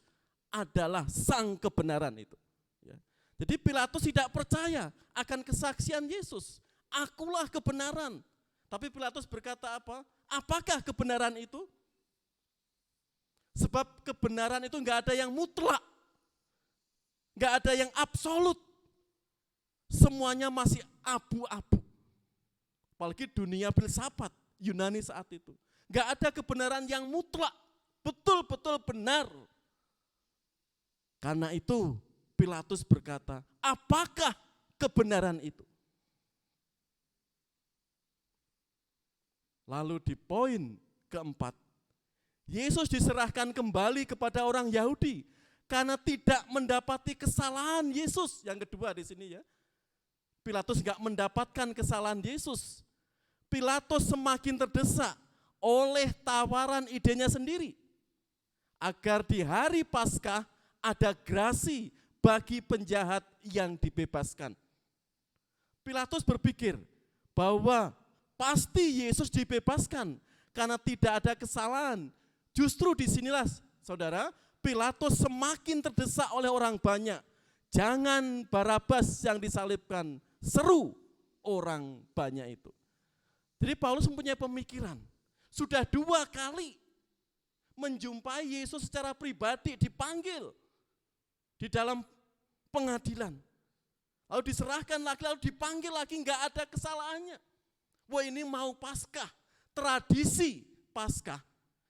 adalah sang kebenaran itu. Ya. Jadi Pilatus tidak percaya akan kesaksian Yesus. Akulah kebenaran. Tapi Pilatus berkata apa? Apakah kebenaran itu? Sebab kebenaran itu enggak ada yang mutlak. Enggak ada yang absolut. Semuanya masih abu-abu. Apalagi dunia filsafat Yunani saat itu. Enggak ada kebenaran yang mutlak. Betul-betul benar. Karena itu Pilatus berkata, apakah kebenaran itu? Lalu di poin keempat, Yesus diserahkan kembali kepada orang Yahudi karena tidak mendapati kesalahan Yesus. Yang kedua di sini ya, Pilatus enggak mendapatkan kesalahan Yesus. Pilatus semakin terdesak oleh tawaran idenya sendiri, agar di hari Paskah ada grasi bagi penjahat yang dibebaskan. Pilatus berpikir bahwa pasti Yesus dibebaskan karena tidak ada kesalahan. Justru disinilah saudara, Pilatus semakin terdesak oleh orang banyak. Jangan Barabas yang disalibkan, seru orang banyak itu. Jadi Paulus mempunyai pemikiran, sudah 2 kali menjumpai Yesus secara pribadi, dipanggil di dalam pengadilan. Lalu diserahkan lagi, lalu dipanggil lagi, enggak ada kesalahannya. Wah, ini mau Paskah, tradisi Paskah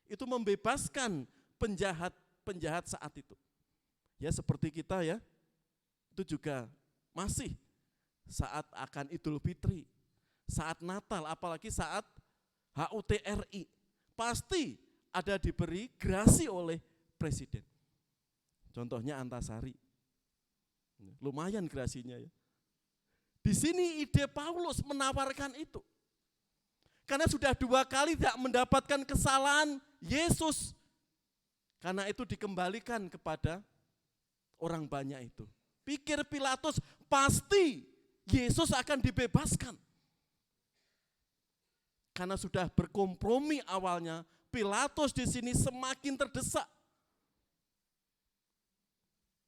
itu membebaskan penjahat saat itu. Ya seperti kita ya, itu juga masih saat akan Idul Fitri, saat Natal, apalagi saat HUT RI, pasti ada diberi grasi oleh presiden. Contohnya Antasari, lumayan grasinya ya. Di sini ide Paulus menawarkan itu. Karena sudah 2 kali tidak mendapatkan kesalahan Yesus. Karena itu dikembalikan kepada orang banyak itu. Pikir Pilatus, pasti Yesus akan dibebaskan. Karena sudah berkompromi awalnya, Pilatus di sini semakin terdesak.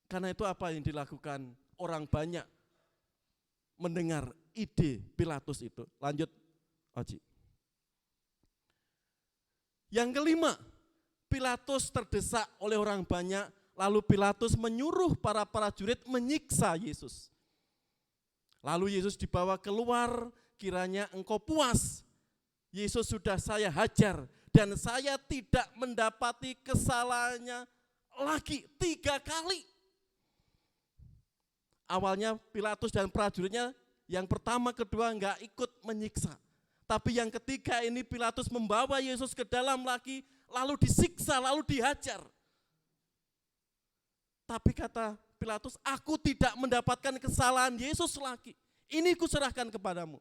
Karena itu apa yang dilakukan orang banyak mendengar ide Pilatus itu. Lanjut, Oji. Yang kelima, Pilatus terdesak oleh orang banyak, lalu Pilatus menyuruh para prajurit menyiksa Yesus. Lalu Yesus dibawa keluar, kiranya engkau puas. Yesus sudah saya hajar dan saya tidak mendapati kesalahannya lagi 3 kali. Awalnya Pilatus dan prajuritnya yang pertama, kedua enggak ikut menyiksa. Tapi yang ketiga ini Pilatus membawa Yesus ke dalam lagi, lalu disiksa, lalu dihajar. Tapi kata Pilatus, aku tidak mendapatkan kesalahan Yesus lagi. Ini kuserahkan kepadamu.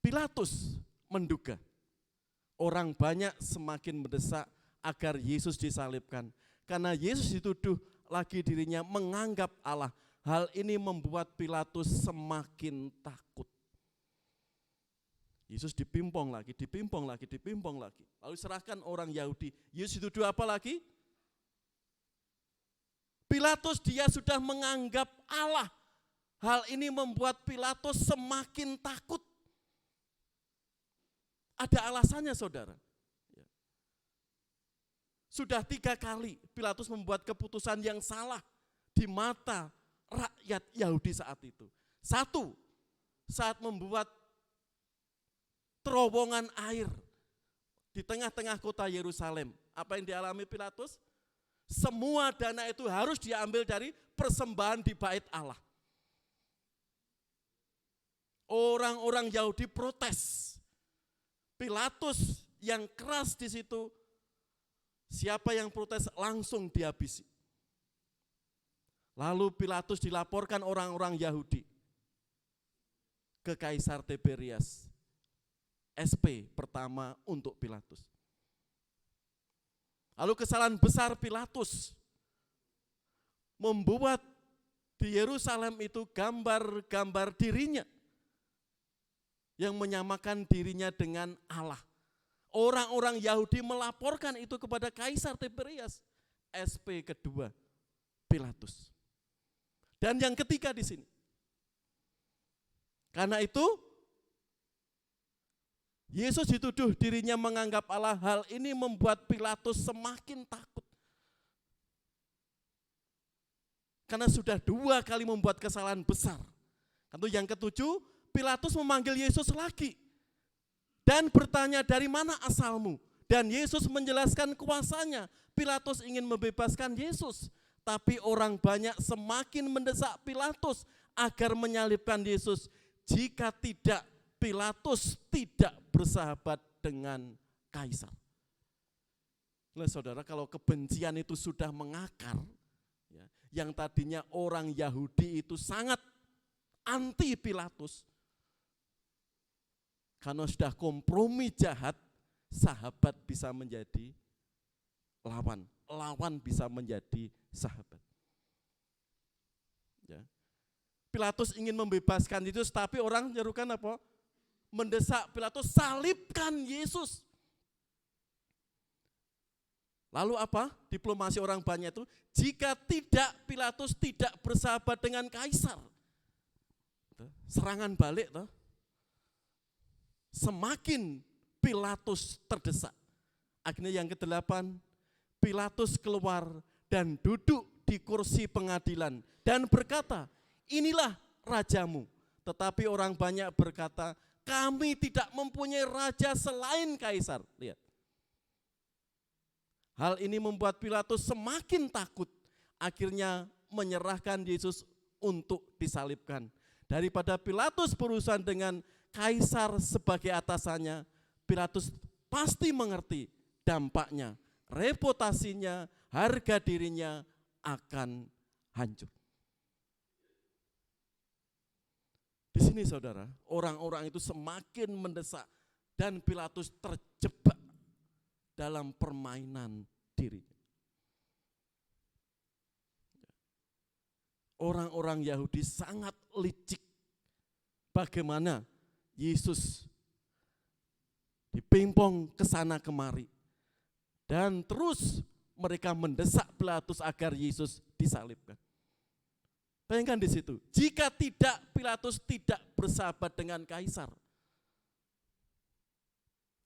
Pilatus menduga orang banyak semakin mendesak agar Yesus disalibkan. Karena Yesus dituduh lagi dirinya menganggap Allah. Hal ini membuat Pilatus semakin takut. Yesus dipimpong lagi, dipimpong lagi, dipimpong lagi. Lalu serahkan orang Yahudi. Yesus dituduh apa lagi? Pilatus dia sudah menganggap Allah. Hal ini membuat Pilatus semakin takut. Ada alasannya saudara. Sudah 3 kali Pilatus membuat keputusan yang salah di mata rakyat Yahudi saat itu. 1, saat membuat terowongan air di tengah-tengah kota Yerusalem. Apa yang dialami Pilatus? Semua dana itu harus diambil dari persembahan di bait Allah. Orang-orang Yahudi protes. Pilatus yang keras di situ, siapa yang protes langsung dihabisi. Lalu Pilatus dilaporkan orang-orang Yahudi ke Kaisar Tiberias. SP pertama untuk Pilatus. Lalu kesalahan besar Pilatus membuat di Yerusalem itu gambar-gambar dirinya yang menyamakan dirinya dengan Allah. Orang-orang Yahudi melaporkan itu kepada Kaisar Tiberias. SP kedua Pilatus. Dan yang ketiga di sini. Karena itu Yesus dituduh dirinya menganggap Allah. Hal ini membuat Pilatus semakin takut. Karena sudah 2 kali membuat kesalahan besar. Lalu yang ketujuh, Pilatus memanggil Yesus lagi. Dan bertanya, dari mana asalmu? Dan Yesus menjelaskan kuasanya. Pilatus ingin membebaskan Yesus. Tapi orang banyak semakin mendesak Pilatus agar menyalibkan Yesus. Jika tidak, Pilatus tidak bersahabat dengan Kaisar. Nah, saudara, kalau kebencian itu sudah mengakar, ya, yang tadinya orang Yahudi itu sangat anti Pilatus, karena sudah kompromi jahat, sahabat bisa menjadi lawan, lawan bisa menjadi sahabat. Ya. Pilatus ingin membebaskan Yesus, tapi orang menyerukan apa? Mendesak Pilatus, salibkan Yesus. Lalu apa? Diplomasi orang banyak itu, jika tidak Pilatus tidak bersahabat dengan kaisar. Serangan balik toh. Semakin Pilatus terdesak. Akhirnya yang ke-8, Pilatus keluar dan duduk di kursi pengadilan dan berkata, inilah rajamu. Tetapi orang banyak berkata, kami tidak mempunyai raja selain kaisar. Lihat. Hal ini membuat Pilatus semakin takut, akhirnya menyerahkan Yesus untuk disalibkan. Daripada Pilatus berurusan dengan kaisar sebagai atasannya, Pilatus pasti mengerti dampaknya, reputasinya, harga dirinya akan hancur. Di sini saudara, orang-orang itu semakin mendesak dan Pilatus terjebak dalam permainan dirinya. Orang-orang Yahudi sangat licik bagaimana Yesus dipingpong ke sana kemari. Dan terus mereka mendesak Pilatus agar Yesus disalibkan. Bayangkan di situ, jika tidak Pilatus tidak bersahabat dengan kaisar.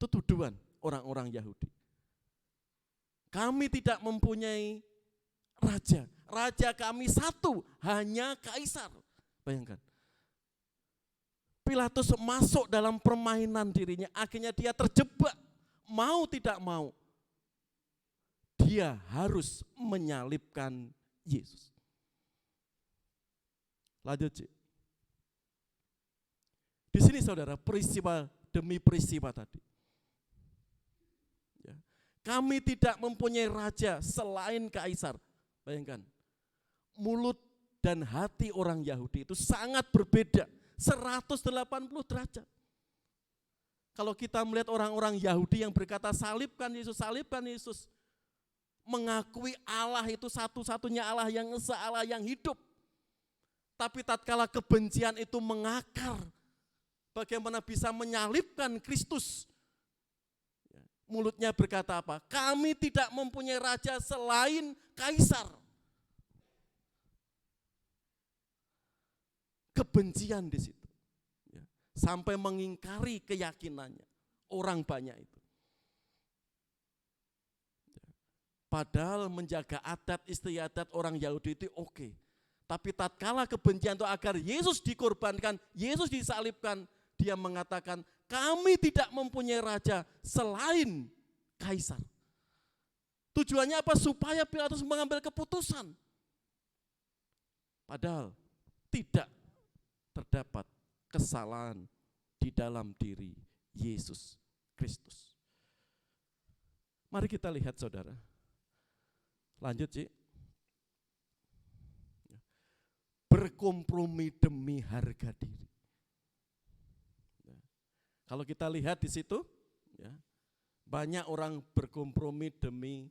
Itu tuduhan orang-orang Yahudi. Kami tidak mempunyai raja. Raja kami satu, hanya kaisar. Bayangkan. Pilatus masuk dalam permainan dirinya, akhirnya dia terjebak. Mau tidak mau, dia harus menyalibkan Yesus. Lanjut, Cik. Di sini saudara, peristiwa demi peristiwa tadi. Ya. Kami tidak mempunyai raja selain kaisar. Bayangkan, mulut dan hati orang Yahudi itu sangat berbeda, 180 derajat. Kalau kita melihat orang-orang Yahudi yang berkata salibkan Yesus, mengakui Allah itu satu-satunya Allah yang esa, Allah yang hidup. Tapi tatkala kebencian itu mengakar, bagaimana bisa menyalibkan Kristus? Mulutnya berkata apa? Kami tidak mempunyai raja selain kaisar. Kebencian di situ. Sampai mengingkari keyakinannya. Orang banyak itu. Padahal menjaga adat istiadat orang Yahudi itu oke. Tapi tatkala kebencian itu agar Yesus dikorbankan, Yesus disalibkan, dia mengatakan, kami tidak mempunyai raja selain kaisar. Tujuannya apa? Supaya Pilatus mengambil keputusan. Padahal tidak terdapat kesalahan di dalam diri Yesus Kristus. Mari kita lihat saudara. Lanjut, Cik. Berkompromi demi harga diri. Kalau kita lihat di situ, ya, banyak orang berkompromi demi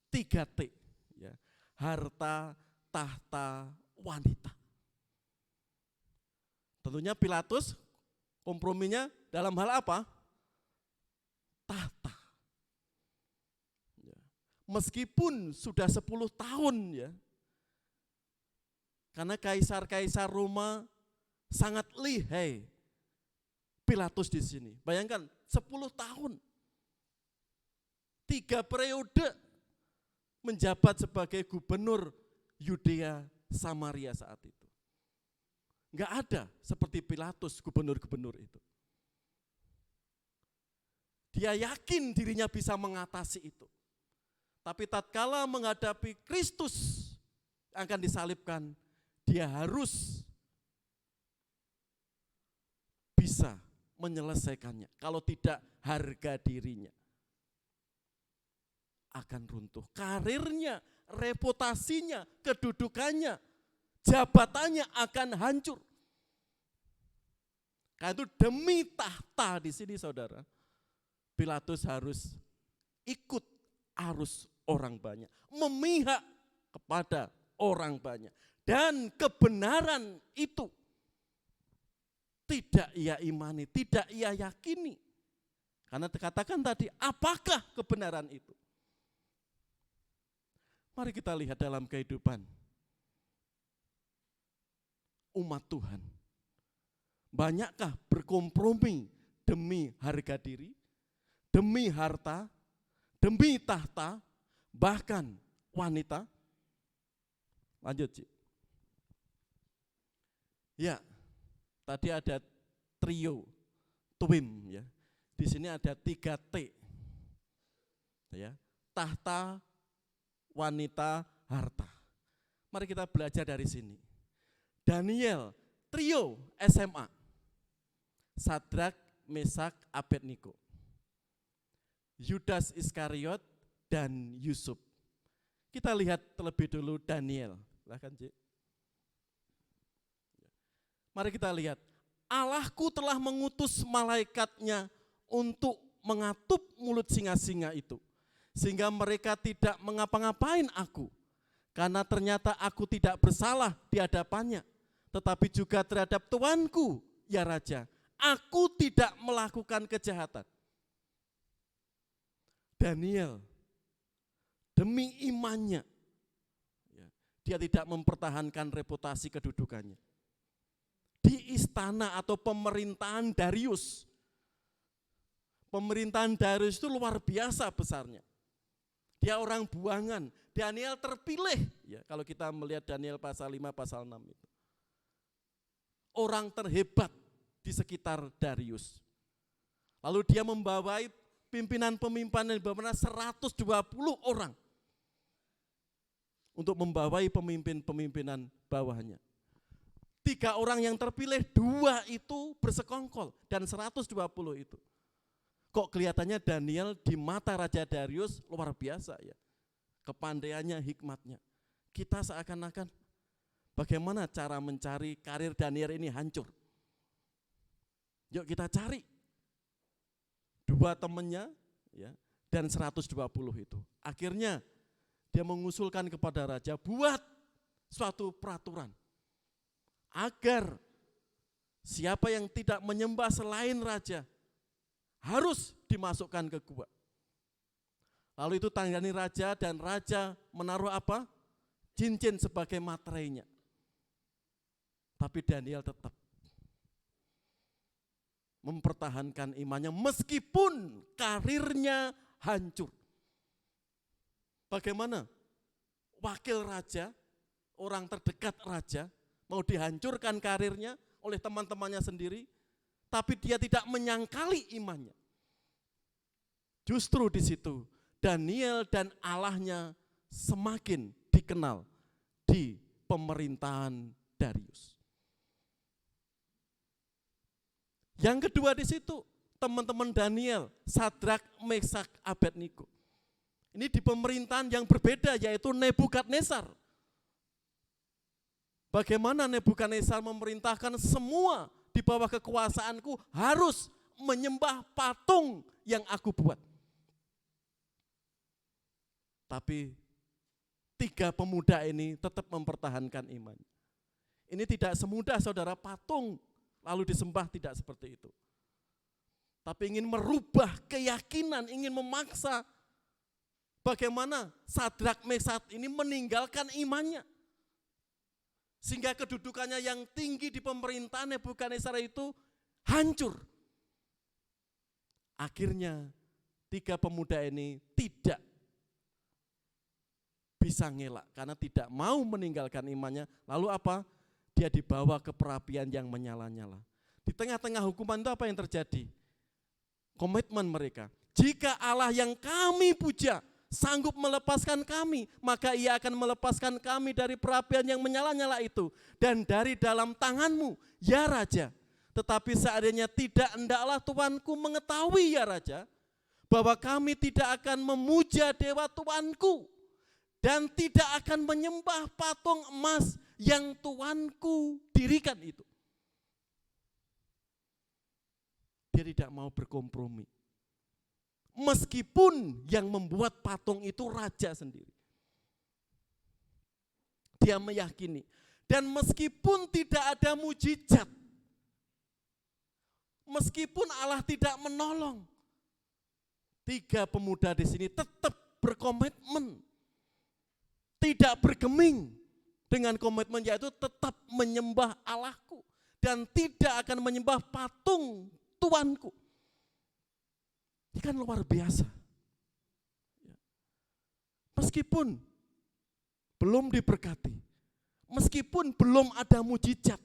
3T, ya, harta, tahta, wanita. Tentunya Pilatus komprominya dalam hal apa? Tahta. Ya. Meskipun sudah 10 tahun, ya, karena kaisar-kaisar Roma sangat lihai. Pilatus di sini. Bayangkan 10 tahun. 3 periode menjabat sebagai gubernur Yudea Samaria saat itu. Enggak ada seperti Pilatus gubernur-gubernur itu. Dia yakin dirinya bisa mengatasi itu. Tapi tatkala menghadapi Kristus akan disalibkan, dia harus bisa menyelesaikannya. Kalau tidak, harga dirinya. akan runtuh. Karirnya, reputasinya, kedudukannya, jabatannya akan hancur. Karena itu demi tahta di sini saudara, Pilatus harus ikut arus orang banyak, memihak kepada orang banyak. Dan kebenaran itu tidak ia imani, tidak ia yakini. Karena dikatakan tadi, apakah kebenaran itu? Mari kita lihat dalam kehidupan umat Tuhan. Banyakkah berkompromi demi harga diri, demi harta, demi tahta, bahkan wanita? Lanjut, Cik. Ya, tadi ada trio, twin ya. Di sini ada 3T. Ya, tahta, wanita, harta. Mari kita belajar dari sini. Daniel, trio SMA. Sadrak, Mesak, Abednego. Yudas Iskariot dan Yusuf. Kita lihat terlebih dulu Daniel. Silahkan, Cik. Mari kita lihat. Allahku telah mengutus malaikatnya untuk mengatup mulut singa-singa itu. Sehingga mereka tidak mengapa-ngapain aku. Karena ternyata aku tidak bersalah di hadapannya. Tetapi juga terhadap tuanku, ya Raja. Aku tidak melakukan kejahatan. Daniel, demi imannya, dia tidak mempertahankan reputasi kedudukannya. Di istana atau pemerintahan Darius. Pemerintahan Darius itu luar biasa besarnya. Dia orang buangan. Daniel terpilih. Ya, kalau kita melihat Daniel pasal 5, pasal 6 itu. Orang terhebat di sekitar Darius. Lalu dia membawai pimpinan-pemimpinan yang berwarna 120 orang. Untuk membawai pemimpin-pemimpinan bawahnya. 3 orang yang terpilih, 2 itu bersekongkol dan 120 itu. Kok kelihatannya Daniel di mata Raja Darius luar biasa ya. Kepandaiannya, hikmatnya. Kita seakan-akan bagaimana cara mencari karir Daniel ini hancur. Yuk kita cari. 2 temannya ya, dan 120 itu. Akhirnya dia mengusulkan kepada raja buat suatu peraturan. Agar siapa yang tidak menyembah selain raja harus dimasukkan ke gua. Lalu itu tanggani raja dan raja menaruh apa? Cincin sebagai materainya. Tapi Daniel tetap mempertahankan imannya meskipun karirnya hancur. Bagaimana? Wakil raja, orang terdekat raja, mau dihancurkan karirnya oleh teman-temannya sendiri, tapi dia tidak menyangkali imannya. Justru di situ Daniel dan Allahnya semakin dikenal di pemerintahan Darius. Yang kedua di situ, teman-teman Daniel, Sadrak, Mesak, Abednego. Ini di pemerintahan yang berbeda, yaitu Nebukadnezar. Bagaimana Nebukadnezar memerintahkan semua di bawah kekuasaanku harus menyembah patung yang aku buat. Tapi 3 pemuda ini tetap mempertahankan iman. Ini tidak semudah saudara patung lalu disembah, tidak seperti itu. Tapi ingin merubah keyakinan, ingin memaksa bagaimana Sadrak Mesak ini meninggalkan imannya. Sehingga kedudukannya yang tinggi di pemerintahan Nebukadnezar itu hancur. Akhirnya 3 pemuda ini tidak bisa ngelak karena tidak mau meninggalkan imannya. Lalu apa? Dia dibawa ke perapian yang menyala-nyala. Di tengah-tengah hukuman itu apa yang terjadi? Komitmen mereka. Jika Allah yang kami puja sanggup melepaskan kami, maka ia akan melepaskan kami dari perapian yang menyala-nyala itu. Dan dari dalam tanganmu, ya Raja. Tetapi seandainya tidak, hendaklah Tuanku mengetahui ya Raja, bahwa kami tidak akan memuja dewa tuanku dan tidak akan menyembah patung emas yang tuanku dirikan itu. Dia tidak mau berkompromi. Meskipun yang membuat patung itu raja sendiri. Dia meyakini. Dan meskipun tidak ada mujizat, meskipun Allah tidak menolong, 3 pemuda di sini tetap berkomitmen, tidak bergeming dengan komitmen, yaitu tetap menyembah Allahku dan tidak akan menyembah patung Tuanku. Ini kan luar biasa. Meskipun belum diberkati, meskipun belum ada mujizat,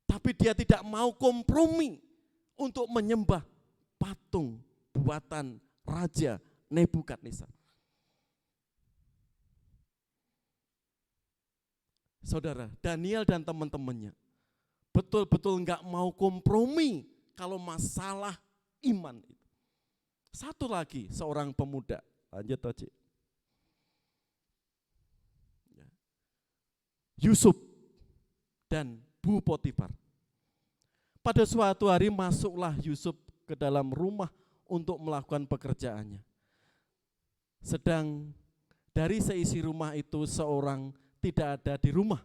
tapi dia tidak mau kompromi untuk menyembah patung buatan Raja Nebukadnezar. Saudara, Daniel dan teman-temannya betul-betul enggak mau kompromi kalau masalah iman itu. Satu lagi, seorang pemuda. Lanjut Toci. Yusuf dan Bu Potifar. Pada suatu hari masuklah Yusuf ke dalam rumah untuk melakukan pekerjaannya. Sedang dari seisi rumah itu seorang tidak ada di rumah.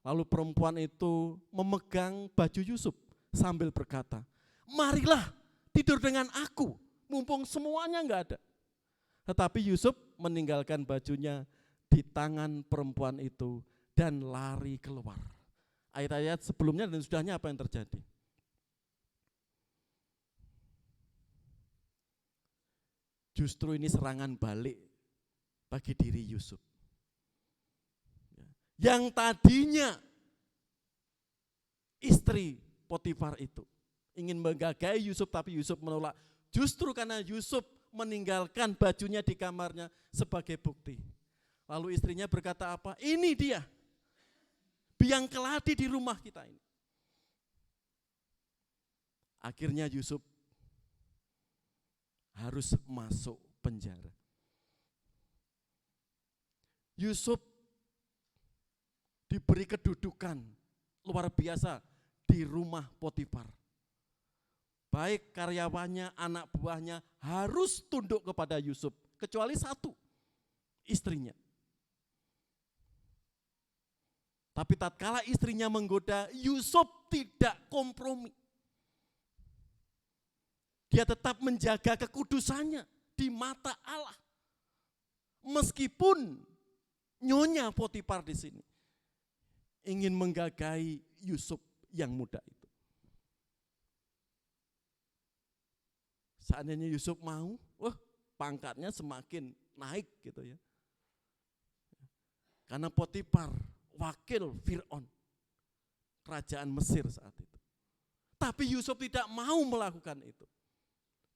Lalu perempuan itu memegang baju Yusuf sambil berkata, marilah tidur dengan aku, mumpung semuanya enggak ada. Tetapi Yusuf meninggalkan bajunya di tangan perempuan itu dan lari keluar. Ayat-ayat sebelumnya dan sudahnya apa yang terjadi? Justru ini serangan balik bagi diri Yusuf. Yang tadinya istri Potifar itu ingin menggagai Yusuf, tapi Yusuf menolak. Justru karena Yusuf meninggalkan bajunya di kamarnya sebagai bukti. Lalu istrinya berkata apa? Ini dia, biang keladi di rumah kita ini. Akhirnya Yusuf harus masuk penjara. Yusuf diberi kedudukan luar biasa di rumah Potifar. Baik karyawannya, anak buahnya harus tunduk kepada Yusuf, kecuali satu, istrinya. Tapi tatkala istrinya menggoda, Yusuf tidak kompromi. Dia tetap menjaga kekudusannya di mata Allah. Meskipun nyonya Potifar di sini ingin menggagai Yusuf yang muda itu. Seandainya Yusuf mau, pangkatnya semakin naik gitu ya. Karena Potifar wakil Fir'aun, kerajaan Mesir saat itu. Tapi Yusuf tidak mau melakukan itu.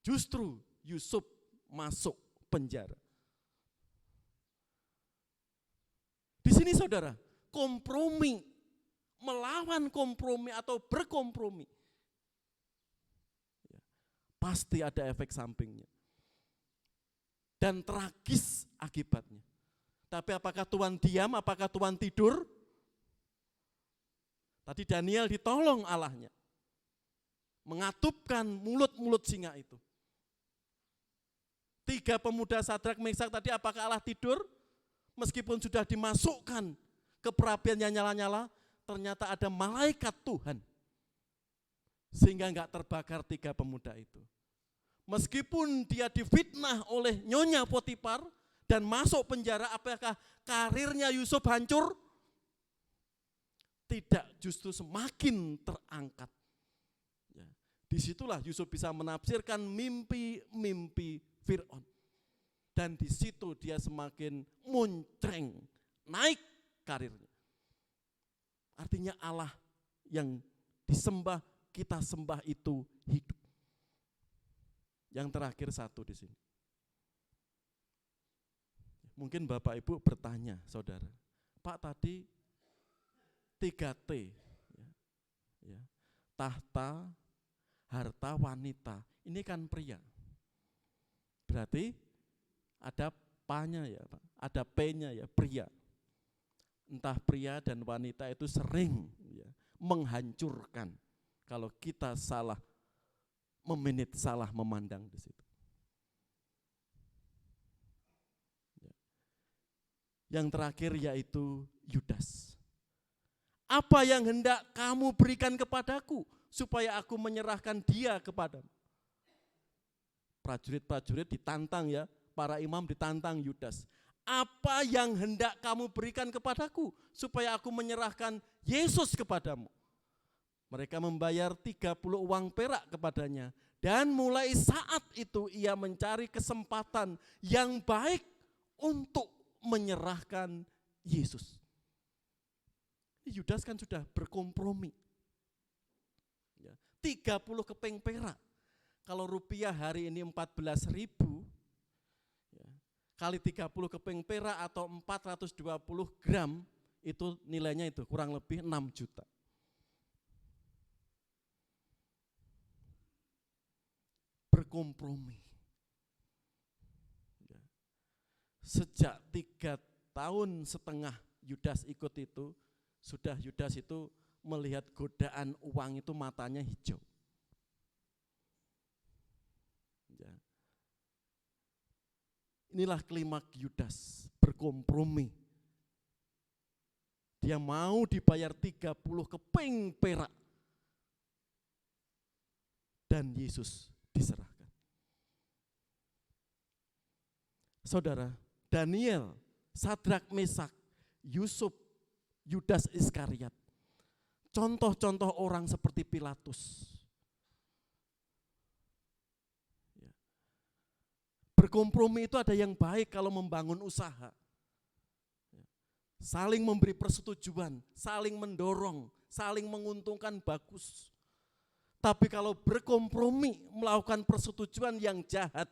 Justru Yusuf masuk penjara. Di sini saudara, kompromi, melawan kompromi atau berkompromi, pasti ada efek sampingnya. Dan tragis akibatnya. Tapi apakah Tuhan diam, apakah Tuhan tidur? Tadi Daniel ditolong Allahnya. Mengatupkan mulut-mulut singa itu. 3 pemuda Sadrak, Meshak tadi apakah Allah tidur? Meskipun sudah dimasukkan ke perapian yang nyala-nyala, ternyata ada malaikat Tuhan. Sehingga enggak terbakar 3 pemuda itu. Meskipun dia difitnah oleh nyonya Potifar dan masuk penjara, apakah karirnya Yusuf hancur? Tidak, justru semakin terangkat. Ya, disitulah Yusuf bisa menafsirkan mimpi-mimpi Fir'aun. Dan di situ dia semakin muncreng, naik karirnya. Artinya Allah yang disembah, kita sembah itu hidup. Yang terakhir satu di sini. Mungkin Bapak Ibu bertanya, saudara, Pak tadi 3T, ya, tahta, harta, wanita, ini kan pria. berarti ada panya ya Pak, ada p-nya ya, pria. Entah pria dan wanita itu sering ya, menghancurkan kalau kita salah memanage, salah memandang di situ. Ya. Yang terakhir yaitu Yudas. Apa yang hendak kamu berikan kepadaku supaya aku menyerahkan dia kepadamu? Prajurit-prajurit ditantang ya, para imam ditantang Yudas. Apa yang hendak kamu berikan kepadaku supaya aku menyerahkan Yesus kepadamu? Mereka membayar 30 uang perak kepadanya. Dan mulai saat itu ia mencari kesempatan yang baik untuk menyerahkan Yesus. Yudas kan sudah berkompromi. 30 keping perak. Kalau rupiah hari ini 14.000, kali 30 keping perak atau 420 gram, itu nilainya itu kurang lebih 6 juta. Berkompromi. Sejak 3,5 tahun Yudas ikut itu, sudah Yudas itu melihat godaan uang itu matanya hijau. Ya. Inilah klimaks Yudas, berkompromi. Dia mau dibayar 30 keping perak. Dan Yesus diserahkan. Saudara, Daniel, Sadrak, Mesak, Yusuf, Yudas Iskariot. Contoh-contoh orang seperti Pilatus. Berkompromi itu ada yang baik kalau membangun usaha. Saling memberi persetujuan, saling mendorong, saling menguntungkan bagus. Tapi kalau berkompromi melakukan persetujuan yang jahat,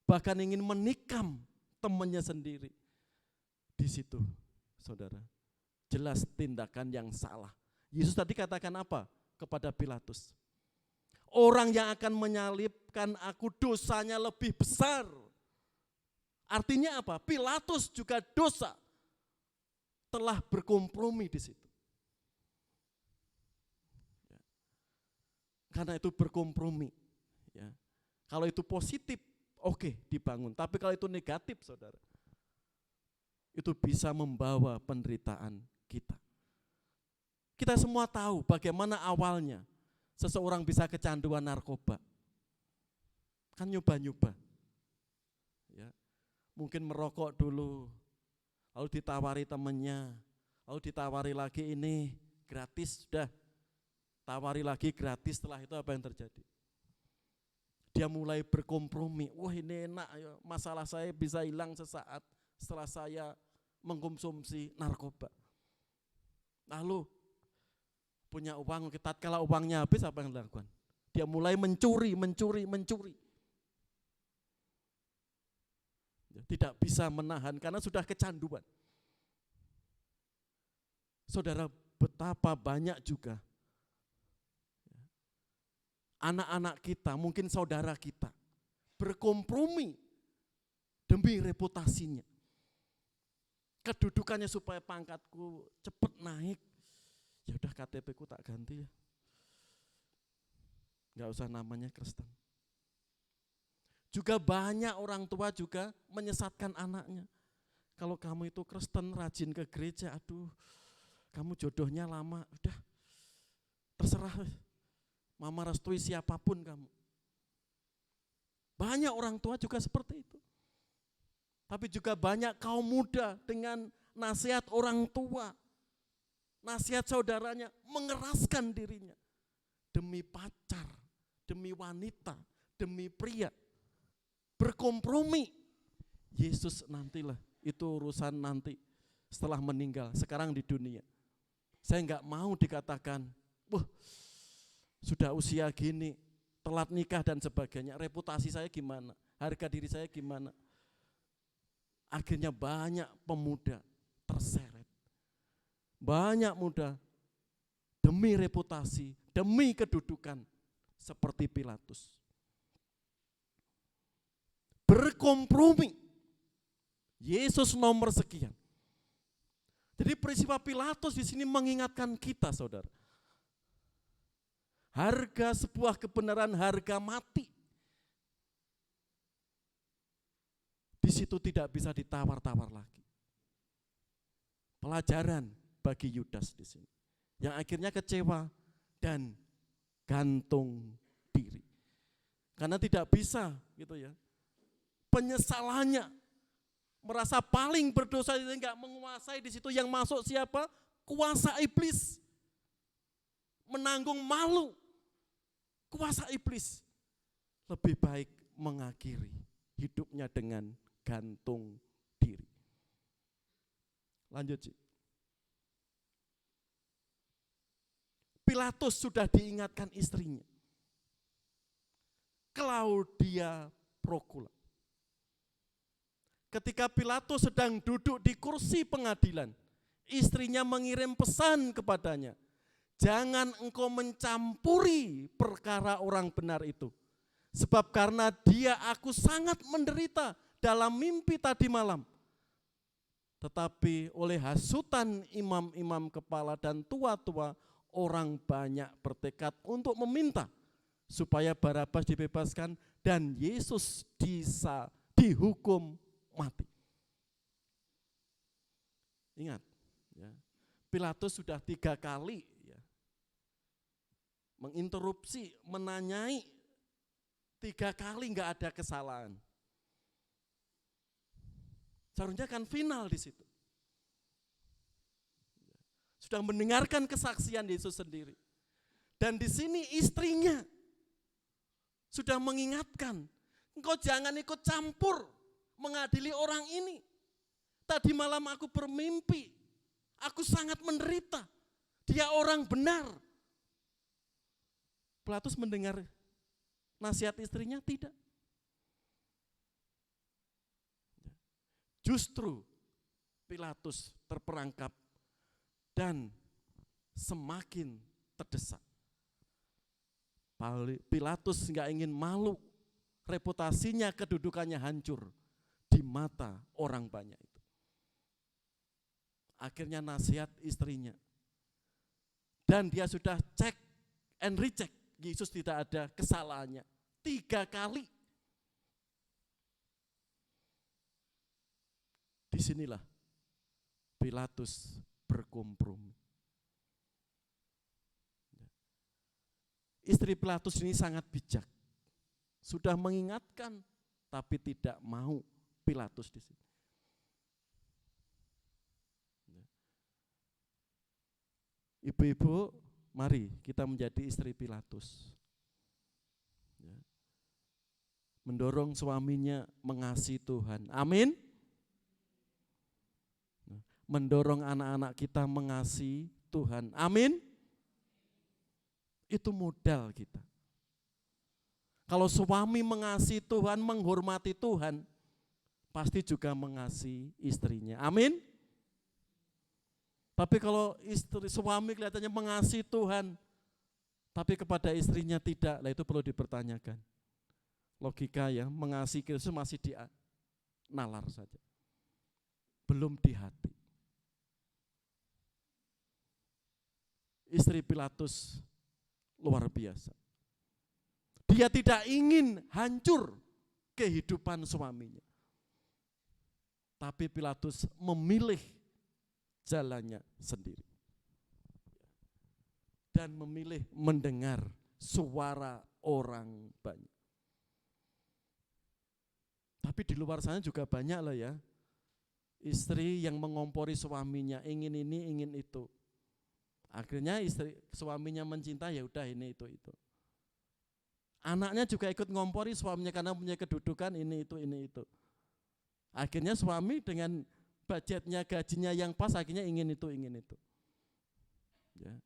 bahkan ingin menikam temannya sendiri, di situ saudara, jelas tindakan yang salah. Yesus tadi katakan apa kepada Pilatus? Orang yang akan menyalibkan aku dosanya lebih besar. Artinya apa? Pilatus juga dosa. Telah berkompromi di situ. Karena itu berkompromi. Ya. Kalau itu positif, oke, dibangun. Tapi kalau itu negatif, saudara, itu bisa membawa penderitaan kita. Kita semua tahu bagaimana awalnya seseorang bisa kecanduan narkoba. Kan nyoba-nyoba. Ya. Mungkin merokok dulu, lalu ditawari temannya, lalu ditawari lagi ini gratis, sudah. Tawari lagi gratis, setelah itu apa yang terjadi? Dia mulai berkompromi, wah ini enak, masalah saya bisa hilang sesaat setelah saya mengkonsumsi narkoba. Lalu punya uang, tatkala uangnya habis apa yang dilakukan? Dia mulai mencuri. Tidak bisa menahan karena sudah kecanduan. Saudara, betapa banyak juga anak-anak kita, mungkin saudara kita, berkompromi demi reputasinya. Kedudukannya supaya pangkatku cepat naik. Ya udah KTP ku tak ganti ya. Enggak usah namanya Kristen. Juga banyak orang tua juga menyesatkan anaknya. Kalau kamu itu Kristen, rajin ke gereja, aduh, kamu jodohnya lama, udah terserah. Mama restui siapapun kamu. Banyak orang tua juga seperti itu. Tapi juga banyak kaum muda dengan nasihat orang tua, nasihat saudaranya, mengeraskan dirinya. Demi pacar, demi wanita, demi pria. Berkompromi. Yesus nantilah, itu urusan nanti setelah meninggal, sekarang di dunia. Saya enggak mau dikatakan, wah, sudah usia gini, telat nikah dan sebagainya, reputasi saya gimana, harga diri saya gimana. Akhirnya banyak pemuda terseret. Banyak muda demi reputasi, demi kedudukan seperti Pilatus. berkompromi. Yesus nomor sekian. Jadi peristiwa Pilatus di sini mengingatkan kita, saudara. Harga sebuah kebenaran, harga mati. Di situ tidak bisa ditawar-tawar lagi. Pelajaran bagi Yudas di sini, yang akhirnya kecewa dan gantung diri. Karena tidak bisa, gitu ya. Penyesalannya, merasa paling berdosa, itu enggak menguasai di situ, yang masuk siapa? Kuasa iblis. Menanggung malu kuasa iblis. Lebih baik mengakhiri hidupnya dengan gantung diri. Lanjut, Cik. Pilatus sudah diingatkan istrinya, Claudia Procula. Ketika Pilatus sedang duduk di kursi pengadilan, istrinya mengirim pesan kepadanya, jangan engkau mencampuri perkara orang benar itu. Sebab karena dia aku sangat menderita dalam mimpi tadi malam. Tetapi oleh hasutan imam-imam kepala dan tua-tua, orang banyak bertekad untuk meminta supaya Barabas dibebaskan dan Yesus dihukum mati. Ingat, ya, Pilatus sudah 3 kali ya, menginterupsi, menanyai, 3 kali enggak ada kesalahan. Seharusnya kan final di situ. Sudah mendengarkan kesaksian Yesus sendiri. Dan di sini istrinya sudah mengingatkan, engkau jangan ikut campur mengadili orang ini. Tadi malam aku bermimpi, aku sangat menderita. Dia orang benar. Pilatus mendengar nasihat istrinya? Tidak. Justru Pilatus terperangkap dan semakin terdesak. Pilatus enggak ingin malu, reputasinya, kedudukannya hancur di mata orang banyak itu. Akhirnya nasihat istrinya. Dan dia sudah cek and recheck, Yesus tidak ada kesalahannya 3 kali. Disinilah Pilatus berkompromi. Istri Pilatus ini sangat bijak. Sudah mengingatkan, tapi tidak mau Pilatus di sini. Ibu-ibu, mari kita menjadi istri Pilatus. Mendorong suaminya mengasihi Tuhan. Amin. Mendorong anak-anak kita mengasihi Tuhan. Amin. Itu modal kita. Kalau suami mengasihi Tuhan, menghormati Tuhan, pasti juga mengasihi istrinya. Amin. Tapi kalau suami kelihatannya mengasihi Tuhan, tapi kepada istrinya tidak, lah itu perlu dipertanyakan. Logika ya, mengasihi Kristus masih di nalar saja, belum di hati. Istri Pilatus luar biasa. Dia tidak ingin hancur kehidupan suaminya. Tapi Pilatus memilih jalannya sendiri. Dan memilih mendengar suara orang banyak. Tapi di luar sana juga banyak lah ya. Istri yang mengompori suaminya, ingin ini, ingin itu. Akhirnya suaminya mencinta, ya udah ini itu. Anaknya juga ikut ngompori suaminya karena punya kedudukan ini itu. Akhirnya suami dengan budgetnya, gajinya yang pas, akhirnya ingin itu. Ya.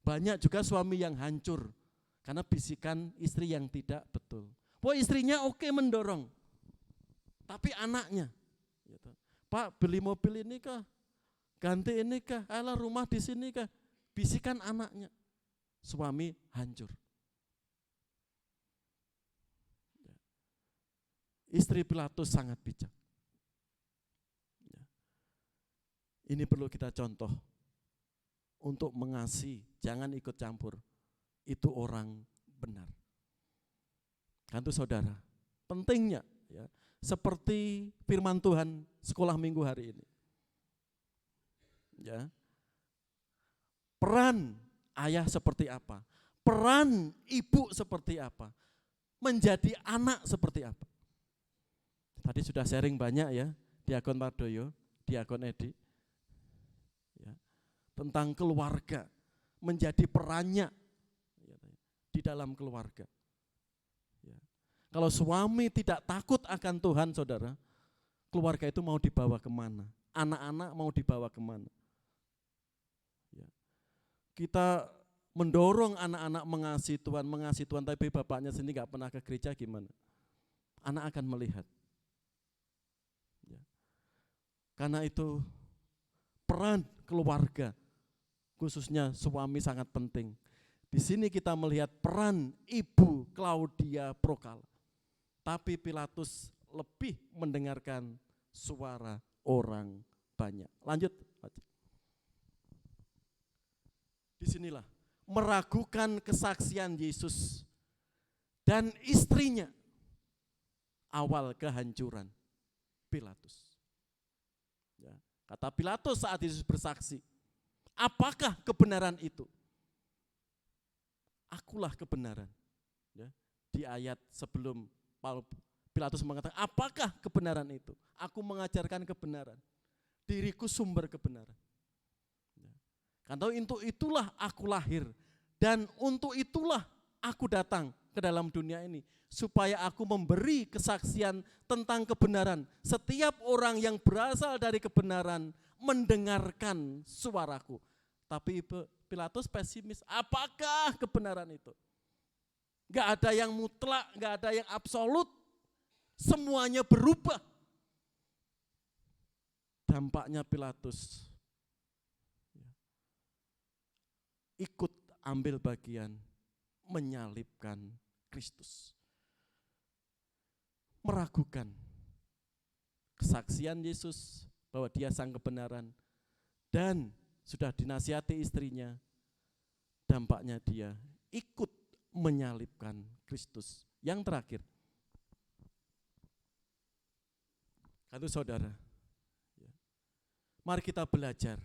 Banyak juga suami yang hancur karena bisikan istri yang tidak betul. Wah, istrinya oke mendorong, tapi anaknya, gitu. Pak beli mobil ini kah? Ganti ini kah? Alah rumah di sini kah? Bisikan anaknya, suami hancur. Istri Pilatus sangat bijak. Ya. Ini perlu kita contoh untuk mengasihi, jangan ikut campur. Itu orang benar. Kan itu saudara, pentingnya ya, seperti firman Tuhan sekolah minggu hari ini. Ya. Peran ayah seperti apa? Peran ibu seperti apa? Menjadi anak seperti apa? Tadi sudah sharing banyak ya, Diakon Mardoyo, Diakon Edi, ya, tentang keluarga, menjadi perannya ya, di dalam keluarga. Ya. Kalau suami tidak takut akan Tuhan, saudara, keluarga itu mau dibawa kemana? Anak-anak mau dibawa kemana? Ya. Kita mendorong anak-anak mengasihi Tuhan, tapi bapaknya sendiri gak pernah ke gereja, gimana? Anak akan melihat. Ya. Karena itu peran keluarga, khususnya suami sangat penting. Di sini kita melihat peran ibu Claudia Procala. Tapi Pilatus lebih mendengarkan suara orang banyak. Lanjut. Disinilah meragukan kesaksian Yesus dan istrinya awal kehancuran Pilatus. Ya, kata Pilatus saat Yesus bersaksi, apakah kebenaran itu? Akulah kebenaran. Ya, di ayat sebelum Pilatus mengatakan, apakah kebenaran itu? Aku mengajarkan kebenaran. Diriku sumber kebenaran. Ya. Karena untuk itulah aku lahir dan untuk itulah aku datang ke dalam dunia ini. Supaya aku memberi kesaksian tentang kebenaran. Setiap orang yang berasal dari kebenaran mendengarkan suaraku. Tapi Pilatus pesimis, apakah kebenaran itu? Gak ada yang mutlak, gak ada yang absolut. Semuanya berubah. Dampaknya Pilatus ikut ambil bagian menyalibkan Kristus. Meragukan kesaksian Yesus bahwa dia sang kebenaran dan sudah dinasihati istrinya, dampaknya dia ikut menyalibkan Kristus. Yang terakhir, itu saudara, mari kita belajar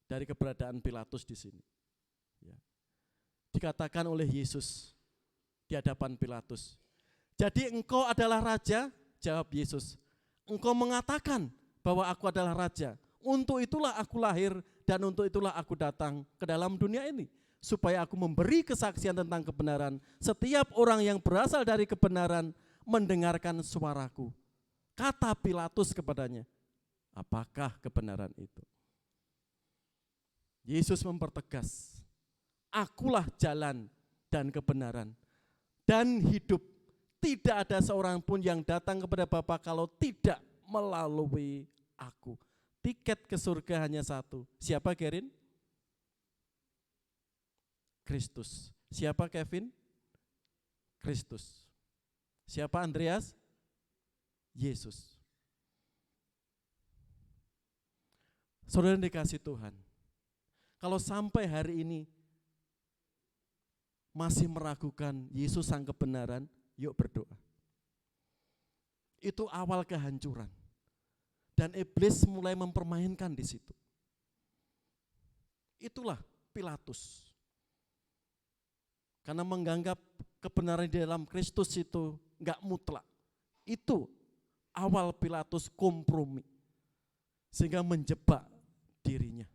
dari keberadaan Pilatus di sini. Dikatakan oleh Yesus di hadapan Pilatus, jadi engkau adalah raja? Jawab Yesus, engkau mengatakan bahwa aku adalah raja. Untuk itulah aku lahir dan untuk itulah aku datang ke dalam dunia ini. Supaya aku memberi kesaksian tentang kebenaran. Setiap orang yang berasal dari kebenaran mendengarkan suaraku. Kata Pilatus kepadanya, apakah kebenaran itu? Yesus mempertegas, akulah jalan dan kebenaran dan hidup. Tidak ada seorang pun yang datang kepada Bapa kalau tidak melalui aku. Tiket ke surga hanya satu. Siapa, Gerin? Kristus. Siapa, Kevin? Kristus. Siapa, Andreas? Yesus. Saudara dikasih Tuhan, kalau sampai hari ini masih meragukan Yesus sang kebenaran, yuk berdoa. Itu awal kehancuran. Dan iblis mulai mempermainkan di situ. Itulah Pilatus. Karena menganggap kebenaran di dalam Kristus itu enggak mutlak. Itu awal Pilatus kompromi. Sehingga menjebak dirinya.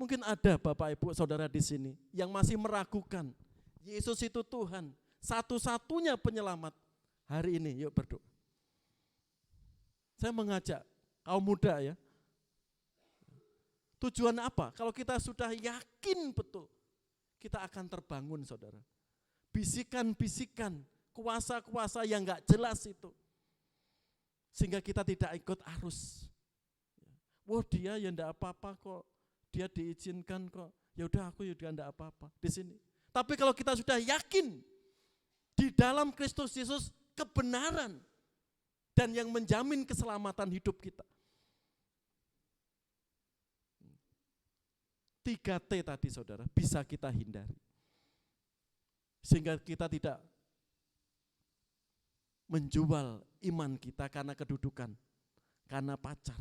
Mungkin ada Bapak Ibu Saudara di sini yang masih meragukan Yesus itu Tuhan, satu-satunya penyelamat. Hari ini yuk berdoa. Saya mengajak kaum muda ya. Tujuan apa? Kalau kita sudah yakin betul, kita akan terbangun saudara. Bisikan-bisikan, kuasa-kuasa yang enggak jelas itu. Sehingga kita tidak ikut arus. Wah dia ya enggak apa-apa kok, dia diizinkan kok. Ya udah aku juga enggak apa-apa di sini. Tapi kalau kita sudah yakin di dalam Kristus Yesus kebenaran, dan yang menjamin keselamatan hidup kita. 3T tadi saudara bisa kita hindari. Sehingga kita tidak menjual iman kita karena kedudukan, karena pacar,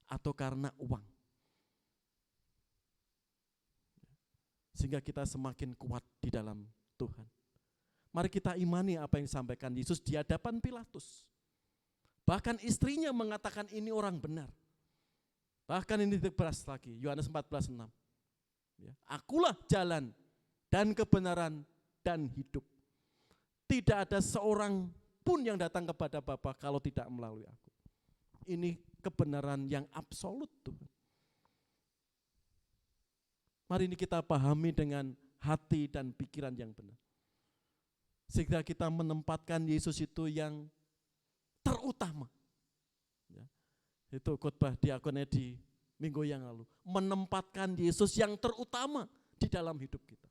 atau karena uang. Sehingga kita semakin kuat di dalam Tuhan. Mari kita imani apa yang disampaikan Yesus di hadapan Pilatus. Bahkan istrinya mengatakan ini orang benar. Bahkan ini ditegas lagi, Yohanes 14:6. Akulah jalan dan kebenaran dan hidup. Tidak ada seorang pun yang datang kepada Bapa kalau tidak melalui aku. Ini kebenaran yang absolut Tuhan. Mari ini kita pahami dengan hati dan pikiran yang benar. Sehingga kita menempatkan Yesus itu yang terutama. Itu khotbah diakon Edi minggu yang lalu. Menempatkan Yesus yang terutama di dalam hidup kita.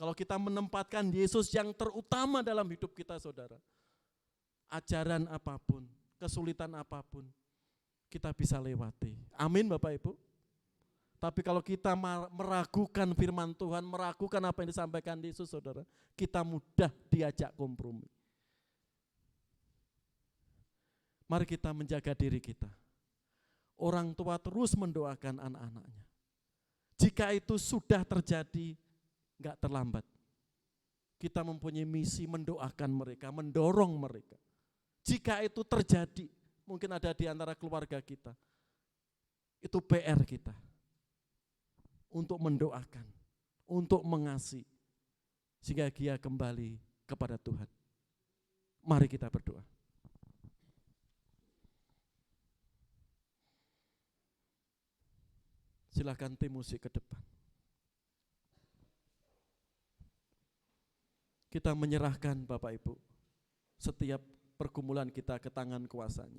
Kalau kita menempatkan Yesus yang terutama dalam hidup kita saudara, ajaran apapun, kesulitan apapun, kita bisa lewati. Amin Bapak Ibu. Tapi kalau kita meragukan firman Tuhan, meragukan apa yang disampaikan Yesus saudara, kita mudah diajak kompromi. Mari kita menjaga diri kita. Orang tua terus mendoakan anak-anaknya. Jika itu sudah terjadi, enggak terlambat. Kita mempunyai misi mendoakan mereka, mendorong mereka. Jika itu terjadi, mungkin ada di antara keluarga kita. Itu PR kita. Untuk mendoakan, untuk mengasihi. Sehingga dia kembali kepada Tuhan. Mari kita berdoa. Silakan tim musik ke depan. Kita menyerahkan Bapak Ibu setiap pergumulan kita ke tangan kuasanya.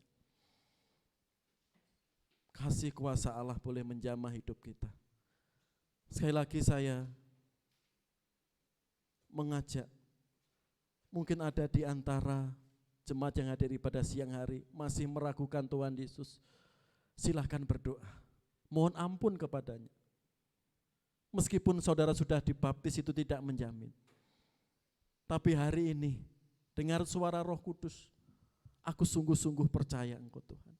Kasih kuasa Allah boleh menjamah hidup kita. Sekali lagi saya mengajak, mungkin ada di antara jemaat yang hadir pada siang hari masih meragukan Tuhan Yesus. Silahkan berdoa. Mohon ampun kepadanya. Meskipun saudara sudah dibaptis itu tidak menjamin. Tapi hari ini dengar suara Roh Kudus, aku sungguh-sungguh percaya Engkau Tuhan.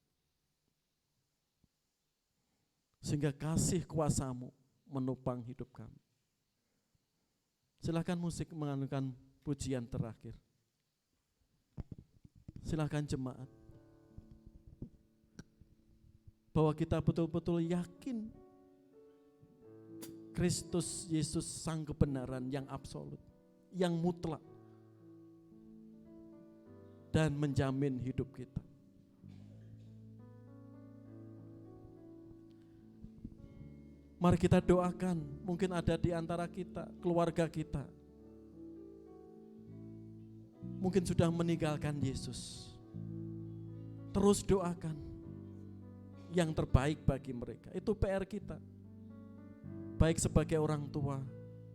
Sehingga kasih kuasa-Mu menopang hidup kami. Silakan musik mengandungkan pujian terakhir. Silakan jemaat. Bahwa kita betul-betul yakin Kristus Yesus sang kebenaran yang absolut, yang mutlak, dan menjamin hidup kita. Mari kita doakan, mungkin ada di antara kita, keluarga kita, mungkin sudah meninggalkan Yesus. Terus doakan yang terbaik bagi mereka. Itu PR kita. Baik sebagai orang tua,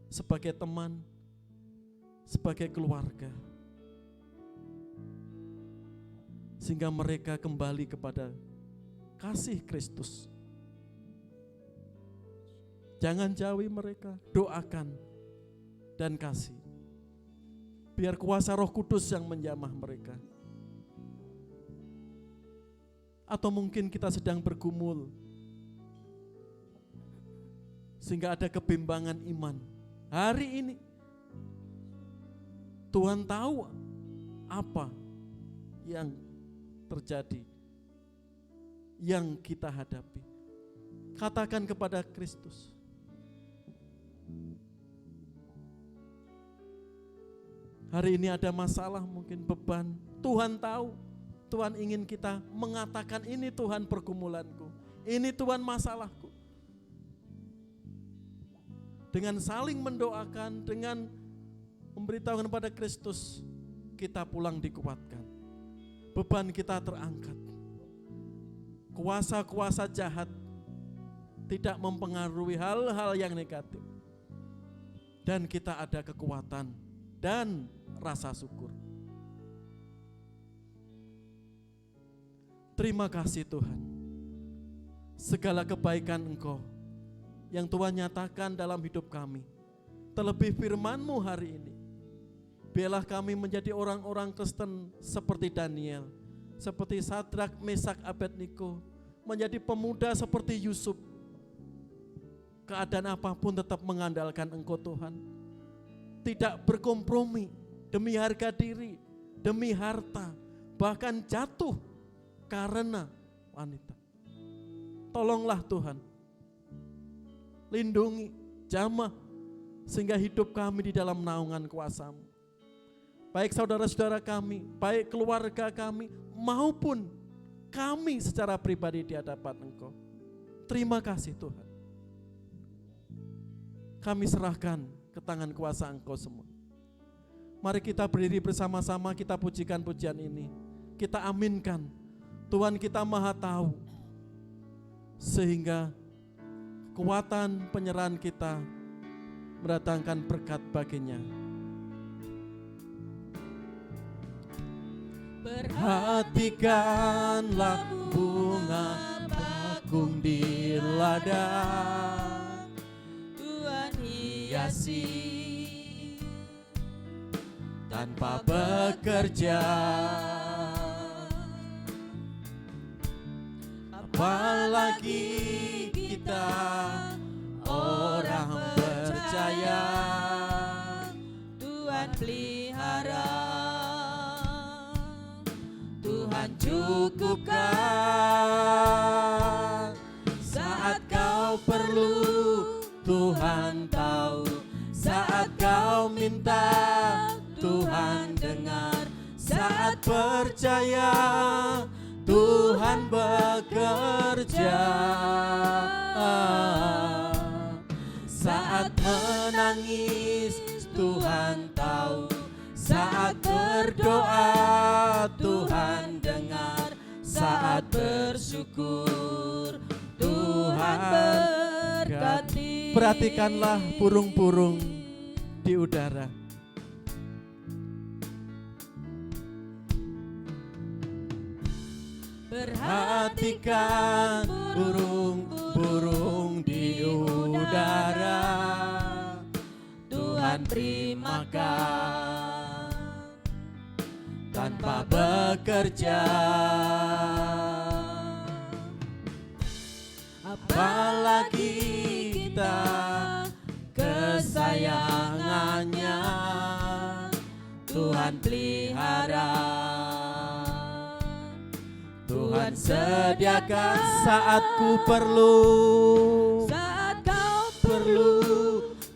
sebagai teman, sebagai keluarga. Sehingga mereka kembali kepada kasih Kristus. Jangan jauhi mereka, doakan dan kasih. Biar kuasa Roh Kudus yang menjamah mereka. Atau mungkin kita sedang bergumul sehingga ada kebimbangan iman. Hari ini Tuhan tahu apa yang terjadi, yang kita hadapi. Katakan kepada Kristus, hari ini ada masalah, mungkin beban. Tuhan tahu. Tuhan ingin kita mengatakan, ini Tuhan pergumulanku, ini Tuhan masalahku. Dengan saling mendoakan, dengan memberitahukan kepada Kristus, kita pulang dikuatkan. Beban kita terangkat. Kuasa-kuasa jahat tidak mempengaruhi hal-hal yang negatif. dan kita ada kekuatan dan rasa syukur. Terima kasih Tuhan, segala kebaikan Engkau yang Tuhan nyatakan dalam hidup kami, terlebih firman-Mu hari ini. Biarlah kami menjadi orang-orang Kristen seperti Daniel, seperti Sadrak, Mesak, Abednego, menjadi pemuda seperti Yusuf. Keadaan apapun tetap mengandalkan Engkau Tuhan. Tidak berkompromi demi harga diri, demi harta, bahkan jatuh karena wanita. Tolonglah Tuhan, lindungi, jamah, sehingga hidup kami di dalam naungan kuasa-Mu. Baik saudara-saudara kami, baik keluarga kami, maupun kami secara pribadi di hadapan Engkau. Terima kasih Tuhan. Kami serahkan ke tangan kuasa Engkau semua. Mari kita berdiri bersama-sama, kita pujikan pujian ini. Kita aminkan, Tuhan kita Maha Tahu, sehingga kekuatan penyerahan kita mendatangkan berkat baginya. Perhatikanlah bunga bakung di ladang, Tuhan hiasi tanpa bekerja. Apalagi kita orang percaya, Tuhan pelihara, Tuhan cukupkan. saat kau perlu, Tuhan tahu. Saat kau minta, Tuhan dengar. Saat percaya, Tuhan bekerja. Saat menangis, Tuhan tahu. Saat berdoa, Tuhan dengar. Saat bersyukur, Tuhan berkati. Perhatikanlah burung-burung di udara. Perhatikan burung-burung di udara. Tuhan beri makan tanpa bekerja. Apalagi kita kesayangannya, Tuhan pelihara. Tuhan sediakan saat ku perlu. Saat kau Perlu,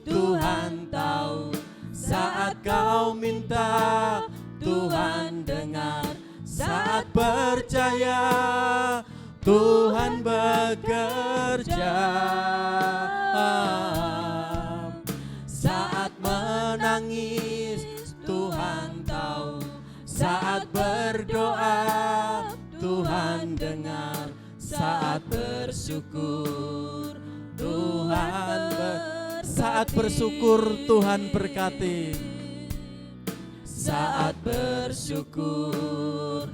Tuhan tahu. Saat kau minta, Tuhan dengar. Saat percaya, Tuhan bekerja. Saat menangis, Tuhan tahu. Saat berdoa, Tuhan dengar. Saat bersyukur, Tuhan saat bersyukur, Tuhan berkati. Saat bersyukur,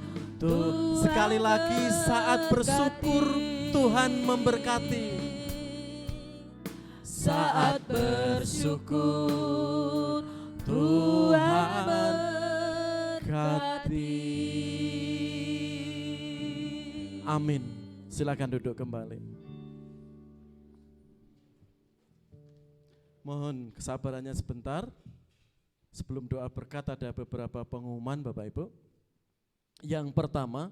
sekali lagi saat bersyukur, Tuhan memberkati. Saat bersyukur, Tuhan berkati. Amin. Silakan duduk kembali. Mohon kesabarannya sebentar. Sebelum doa berkat ada beberapa pengumuman Bapak Ibu. Yang pertama,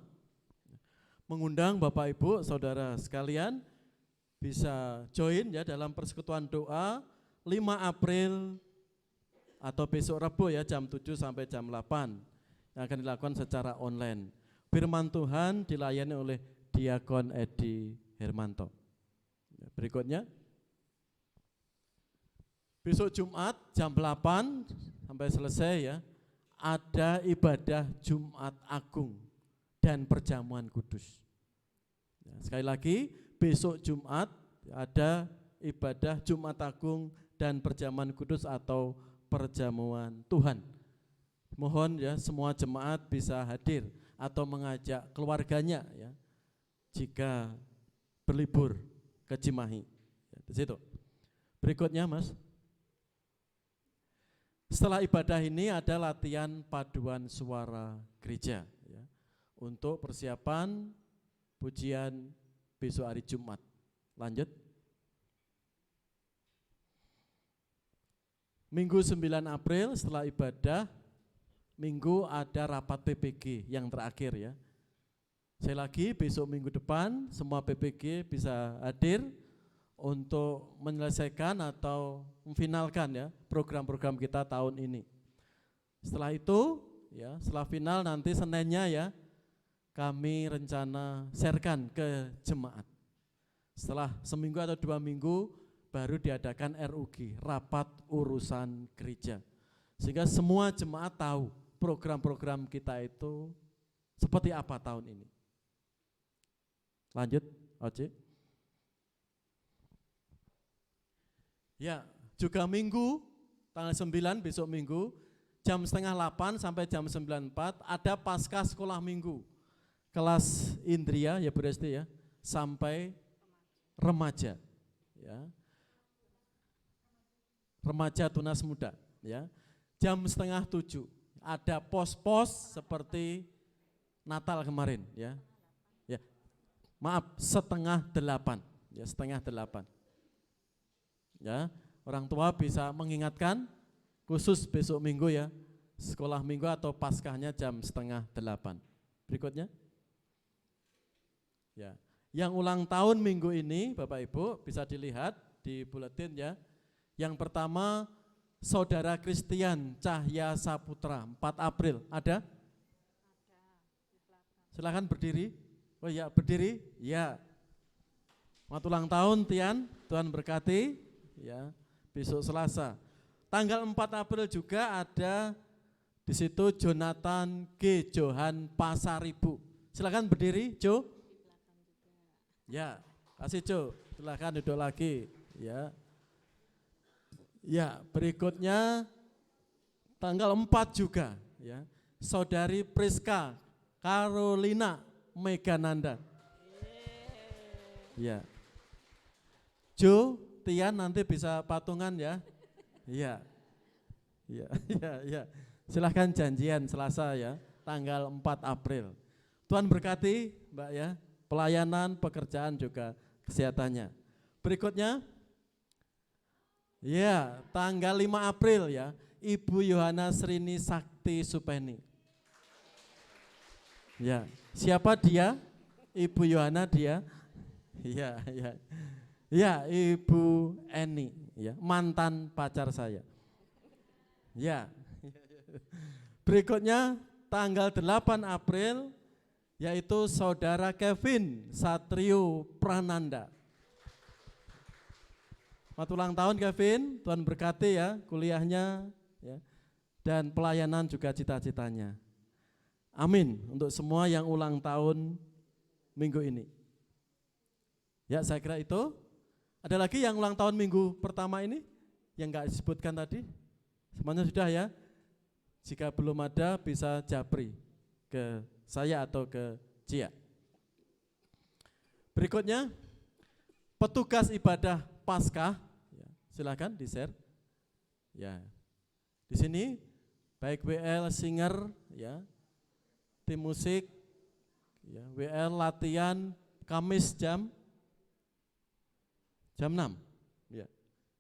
mengundang Bapak Ibu, saudara sekalian bisa join ya dalam persekutuan doa 5 April atau besok Rabu ya jam 7 sampai jam 8 yang akan dilakukan secara online. Firman Tuhan dilayani oleh Diakon Edi Hermanto. Berikutnya, besok Jumat jam 8 sampai selesai ya, ada ibadah Jumat Agung dan perjamuan kudus. Sekali lagi, besok Jumat ada ibadah Jumat Agung dan perjamuan kudus atau perjamuan Tuhan. Mohon ya semua jemaat bisa hadir atau mengajak keluarganya ya jika berlibur ke Cimahi. Ya, di situ. Berikutnya Mas. Setelah ibadah ini ada latihan paduan suara gereja ya, untuk persiapan pujian besok hari Jumat. Lanjut. Minggu 9 April setelah ibadah, Minggu ada rapat PPG yang terakhir ya. Saya lagi besok minggu depan semua PPG bisa hadir untuk menyelesaikan atau memfinalkan ya program-program kita tahun ini. Setelah itu ya, setelah final nanti Seninnya ya kami rencana sharekan ke jemaat. Setelah seminggu atau 2 minggu baru diadakan RUG, rapat urusan gereja. Sehingga semua jemaat tahu program-program kita itu seperti apa tahun ini. Lanjut, Oce. Ya, juga minggu, tanggal 9 besok minggu, jam setengah 8 sampai jam 9.04 ada pasca sekolah minggu. Kelas Indria ya Bu Resti ya, sampai remaja. Ya. Remaja tunas muda ya. Jam setengah 7 ada pos-pos seperti Natal kemarin ya. Ya. Maaf, setengah 8 ya, setengah 8. Ya, orang tua bisa mengingatkan khusus besok minggu ya, sekolah minggu atau paskahnya jam setengah 8. Berikutnya. Ya, yang ulang tahun minggu ini Bapak Ibu bisa dilihat di buletin ya. Yang pertama Saudara Christian Cahya Saputra 4 April, ada? Silakan berdiri. Oh ya, berdiri. Ya. Selamat ulang tahun Tian, Tuhan berkati. Ya, besok Selasa. Tanggal 4 April juga ada di situ Jonathan G. Johan Pasaribu. Silakan berdiri, Jo. Ya, kasih Jo. Silakan duduk lagi. Ya. Ya, berikutnya tanggal 4 juga ya. Saudari Priska Carolina Megananda. Ya. Jo, Tian nanti bisa patungan ya. Iya. Iya, iya, iya. Silahkan janjian Selasa ya, tanggal 4 April. Tuhan berkati Mbak ya, pelayanan, pekerjaan juga kesehatannya. Berikutnya, ya tanggal 5 April ya, Ibu Yohana Srini Sakti Supeni. Ya, siapa dia? Ibu Yohana dia? Iya, iya. Ya, Ibu Eni, ya, mantan pacar saya. Ya. Berikutnya tanggal 8 April yaitu Saudara Kevin Satrio Prananda. Selamat ulang tahun Kevin, Tuhan berkati ya kuliahnya ya, dan pelayanan juga cita-citanya. Amin untuk semua yang ulang tahun minggu ini. Ya, saya kira itu. Ada lagi yang ulang tahun minggu pertama ini yang enggak disebutkan tadi? Semuanya sudah ya? Jika belum ada bisa japri ke saya atau ke Cia. Berikutnya petugas ibadah Paskah, ya, silakan di-share. Ya. Di sini baik WL singer ya, tim musik ya, WL latihan Kamis jam 6. Ya.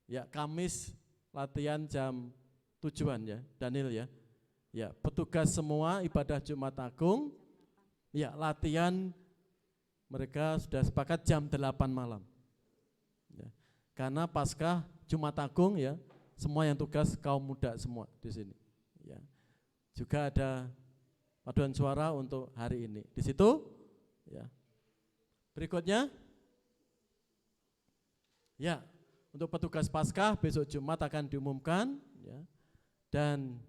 Ya, Kamis latihan jam 7-an ya, Daniel ya. Ya, petugas semua ibadah Jumat Agung. Ya, latihan mereka sudah sepakat jam 8 malam. Ya. Karena Paskah Jumat Agung ya, semua yang tugas kaum muda semua di sini. Ya. Juga ada paduan suara untuk hari ini. Di situ ya. Berikutnya ya, untuk petugas Paskah besok Jumat akan diumumkan ya, dan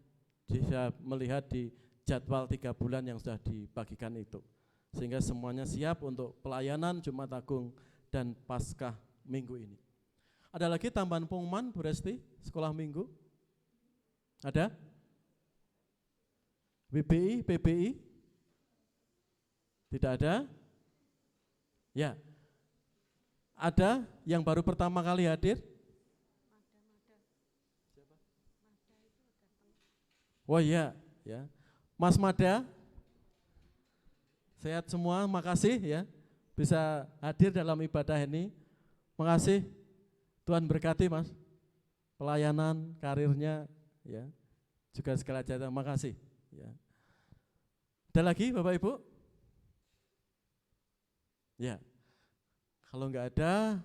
bisa melihat di jadwal 3 bulan yang sudah dibagikan itu. Sehingga semuanya siap untuk pelayanan Jumat Agung dan Paskah minggu ini. Ada lagi tambahan pengumuman Bu Resti, sekolah minggu? Ada? BBI, PBI? Tidak ada? Ya. Ada yang baru pertama kali hadir? Oh iya, ya. Mas Mada, sehat semua, makasih ya bisa hadir dalam ibadah ini. Makasih, Tuhan berkati Mas, pelayanan, karirnya, ya, juga segala jasa, makasih. Ya. Ada lagi Bapak Ibu? Ya, kalau enggak ada,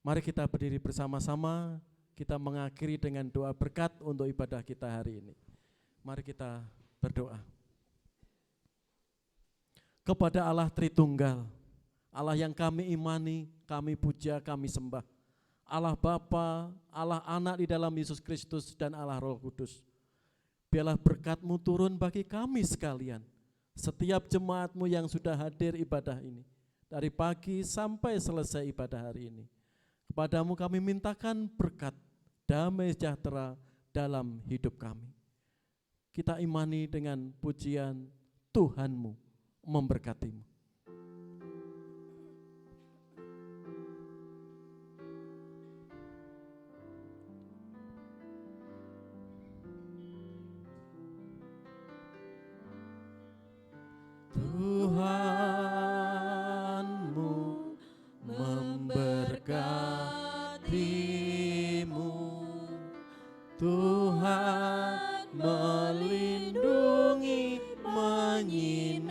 mari kita berdiri bersama-sama, kita mengakhiri dengan doa berkat untuk ibadah kita hari ini. Mari kita berdoa. Kepada Allah Tritunggal, Allah yang kami imani, kami puja, kami sembah. Allah Bapa, Allah Anak di dalam Yesus Kristus dan Allah Roh Kudus. Biarlah berkat-Mu turun bagi kami sekalian, setiap jemaat-Mu yang sudah hadir ibadah ini, dari pagi sampai selesai ibadah hari ini. Kepadamu kami mintakan berkat, damai sejahtera dalam hidup kami. Kita imani dengan pujian Tuhan-Mu memberkati-Mu. Tuhanmu memberkatimu, Tuhan melindungi, menyinarimu,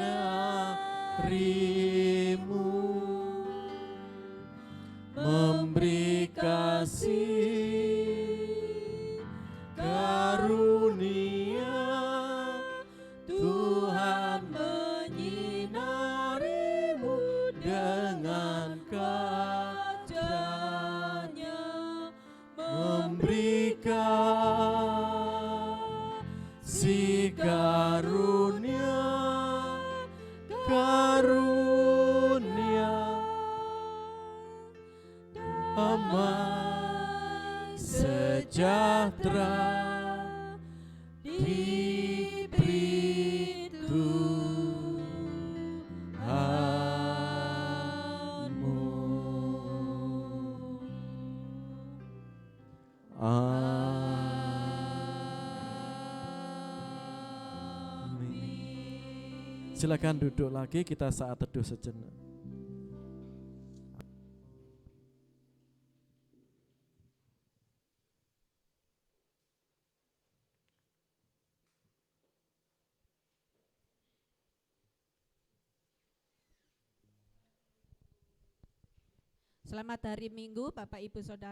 memberi kasih karunia, Tuhan menyinarimu dengan karunia-Nya, memberikan si karunia, damai sejahtera diberi Tuhanmu. Amin. Silakan duduk lagi, kita saat teduh sejenak. Selamat hari Minggu Bapak Ibu Saudara.